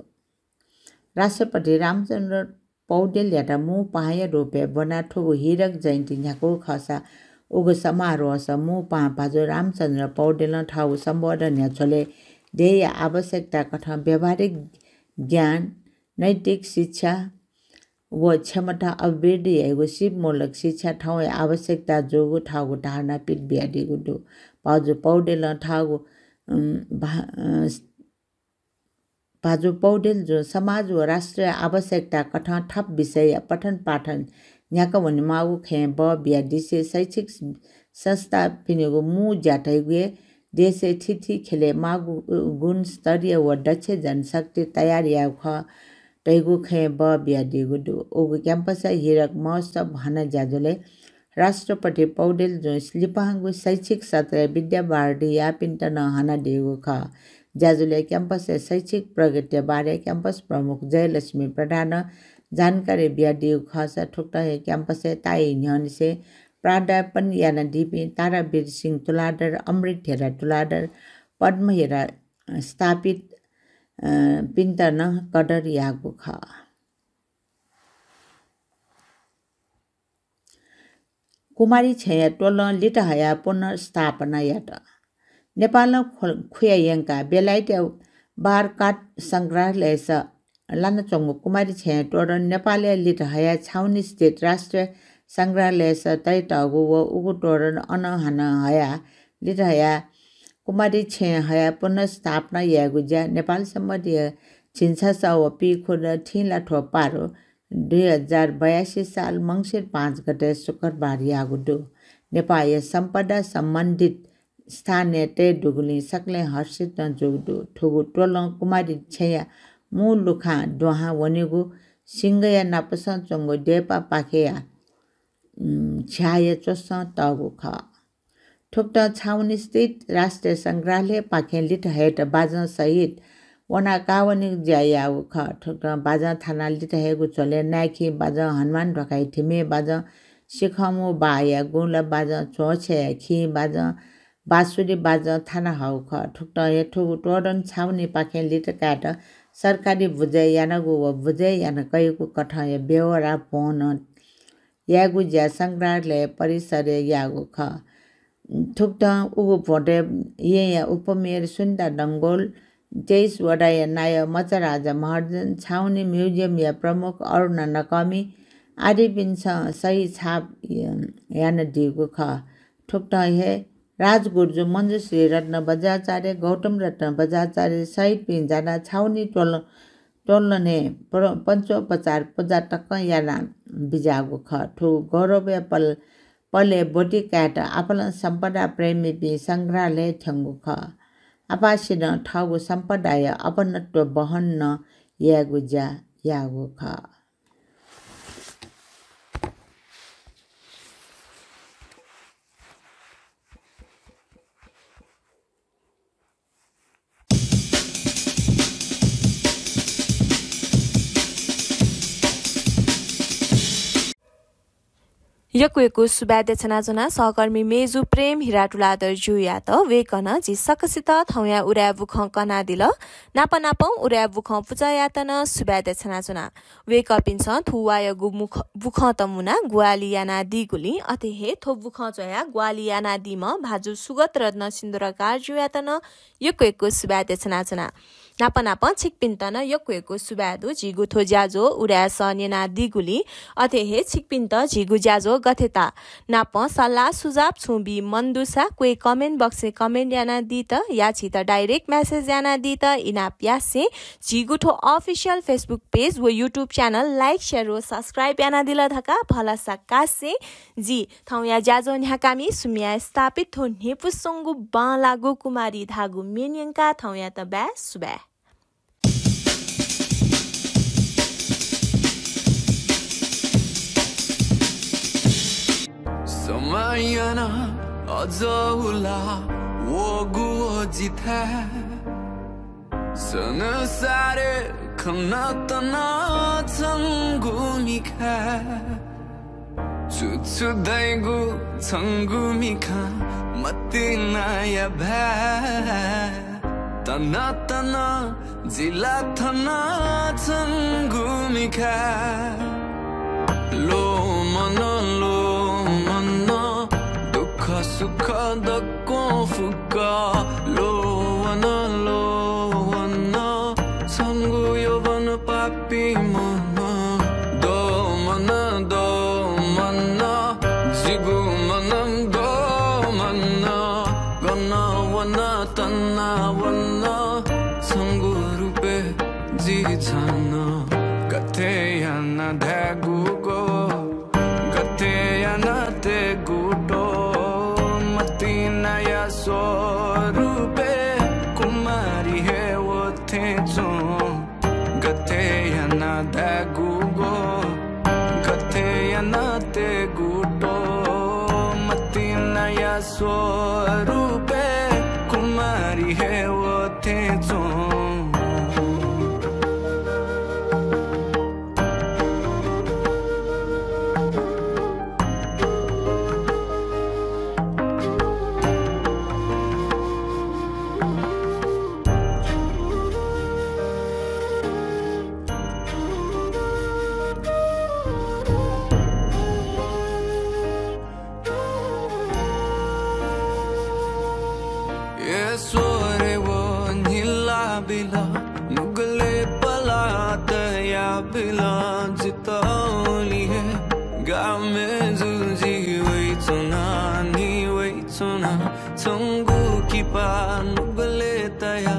राष्ट्रपति रामचन्द्र पौडेल याटा मु पाया रोपे बना ठोगु हिरक जयन्ती न्याको खसा उगु समारोह स मु पा भाजो रामचन्द्र पौडेल ठाउ सम्बोधन या छोले देय आवश्यकता कथा व्यवहारिक ज्ञान नैतिक शिक्षा व क्षमता अभिवृद्धि एगो सिपमूलक शिक्षा ठाउँ आवश्यकता जोगु ठाउको धारणा पिट बियाडी गुडु भाजु पौडेल ठाउको भाजु पौडेल जो समाज व राष्ट्रिय आवश्यकता कथा थप विषय पठन पाठन न्याक वनि माउ खे ब बियाडी से शैक्षिक संस्था पिनेगो मु ज्याटै गुए देशे थिथि खेले मागु गुण स्तरीय व दक्ष जनशक्ति तयारी ख तैगु खे ब बियाडी गुडु ओगु क्याम्पस हिरक महोत्सव भन ज्याजोले राष्ट्रपति पौडेल जो स्लिपांगु शैक्षिक सत्र विद्या बारडी या पिन्टन हना दिगु ख ज्याजोले क्याम्पस शैक्षिक प्रगति बारे क्याम्पस प्रमुख जयलक्ष्मी प्रधान जानकारी बियाडी खस ठुक्टा क्याम्पस ताई न्यनसे प्राध्यापन याना दिपि तारावीर सिंह तुलादर अमृत हेरा तुलादर पद्म हेरा स्थापित पिन्तन कदर यागु ख कुमारी छया टोल लिटहया पुनर्स्थापना यात नेपाल खुयायंका बेलायत बार काट संग्रहालय स लानचोंगु कुमारी छया टोल नेपाल लिटहया छाउनी स्थित राष्ट्रिय संग्रहालय स तैतगु व उगु टोल अनहन हया लिटहया कुमारी छया पुनर्स्थापना यागु ज्या नेपाल सम्बन्धीय छिन्सा व पिखुर ठिला ठोपारो 2082 साल मंगसिर 5 गते शुक्रबार यागुदो नेपाल सम्पदा सम्बन्धित स्थानीय ते डुगुली सकले हर्षित न जोगदो ठुगु टोल कुमारी छया मु लुखा दोहा वनेगु सिंगया नापस चंगो देपा पाखेया छाया चोस तगु ख ठुक्टा छाउनी स्थित राष्ट्रिय संग्रहालय पाखे लिटहेट बाजा सहित वना कावनी ज्यायाउ ख ठुक्टा बाजा थाना लिटहेगु चले नाखी बाजा हनुमान ढकाई थिमे बाजा सिखमु बाया गुला बाजा छोछे खी बाजा बासुरी बाजा थाना हाउ ख ठुक्टा ठुगु टोडन छाउनी पाखे लिटकाट सरकारी बुझे यानगु व बुझे यान कयगु कथा बेवरा फोन यागु ज्या संग्रहालय परिसर यागु ख ठुक्टा उगु फोटे ये उपमेयर सुन्दा डंगोल 23 वडाय नाय मचराजा महर्जन छाउनी म्युजियम या प्रमुख अरुण नकमी आदि पिन्छ सही छाप यान दिगु ख ठुक्टा हे राजगुर्जु मञ्जुश्री रत्न बजाचार्य गौतम रत्न बजाचार्य सहित पिन जाना छाउनी टोलने पञ्चोपचार पूजा टक्क याना बिजागु ख ठु गौरव पले बोटी काट आपल सम्पदा प्रेमी पि संग्रहालय थंगु ख आपासिन ठागु सम्पदाय अपनत्व बहन न यागु ज्या यागु ख यकुएको सुबादे छनाजना सहकर्मी मेजु प्रेम हिराटुलादर जुया त वेकन जि सकसित थौया उरा बुख कना दिल नाप नाप उरा बुख पुजायातन सुबादे छनाजना वेक पिन्छ थुवाय गु बुख तमुना ग्वालियाना दिगुली अथे हे थो बुख जया ग्वालियाना दिम भाजु सुगत रत्न सिन्दुरकार जुयातन यकुएको सुबादे छनाजना नाप नाप छिकपिन्तन यकुएको सुबादु जिगु थो ज्याजो उरा सनेना दिगुली अथे हे छिकपिन्त जिगु ज्याजो गथेता नाप सल्लाह सुझाव छुबी मन्दुसा कोही कमेन्ट बक्से कमेन्ट याना दी त या छि त डाइरेक्ट मेसेज याना दी त इना प्यासे जिगुठो अफिशियल फेसबुक पेज व युट्युब च्यानल लाइक शेयर व सब्स्क्राइब याना दिल धका भला सकासे जी थौ या ज्याजो न्याकामी सुमिया स्थापित थो नेपुसंगु बालागु कुमारी धागु मेन्यंका थौ या त बा सुबा समायन अझौला 오구어지타 선사를 건넜던 천구미카 주추대구 천구미카 맞디나야 봐 떠났던 질라던 천구미카 로머너 दुख सुख दको फुक लोवन लोवन संगु यौवन पापी मन दो मन जिगु मनम दो मन गन वन तना वन संगु रूपे जी छन कथे याना धागुको कथे याना ते गुटो नया स्वरूपे कुमारी है वो थे जो गथे या ना दागुगो गथे या ना ते गुटो मती नया स्वरूपे कुमारी है वो थे जो नुगले पलात या बिला जितौली है गाँव में जुजी वही चुना नी वही चुना चंगू की पा नुगले तया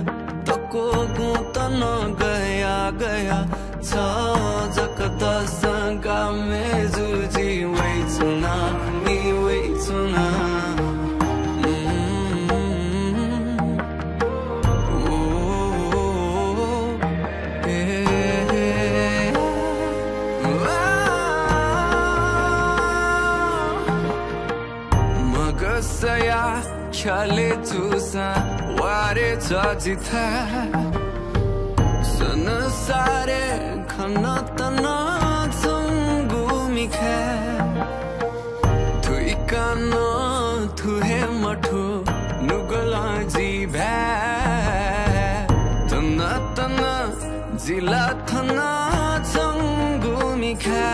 तको गुतन गया गया जकदस गाँव में जुजी वही चुना नी वही चुना सया ख्याले तुसा वारे जाजिथा सन सारे खना तना संगुमिखा तुई काना तुहे मठो नुगला जी भै तना तना जिला थना संगुमिखा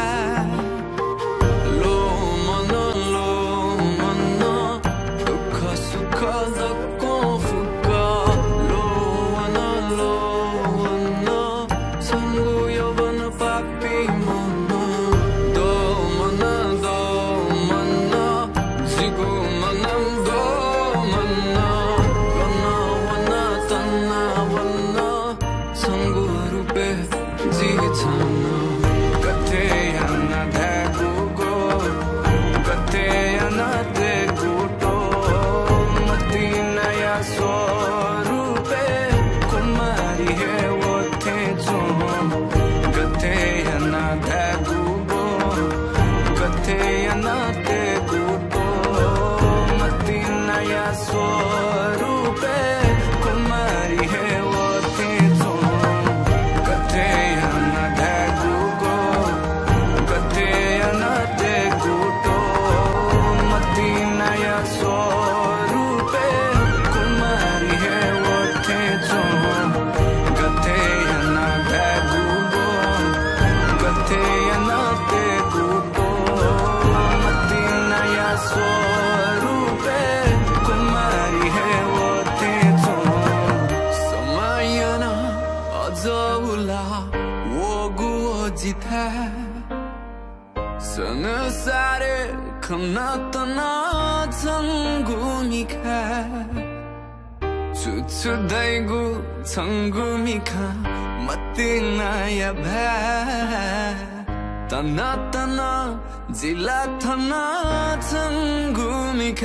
संसारे खनातना संगुमिखा 주추대구 천구미카 맞디나야 봐 떠났다나 질라타나 천구미카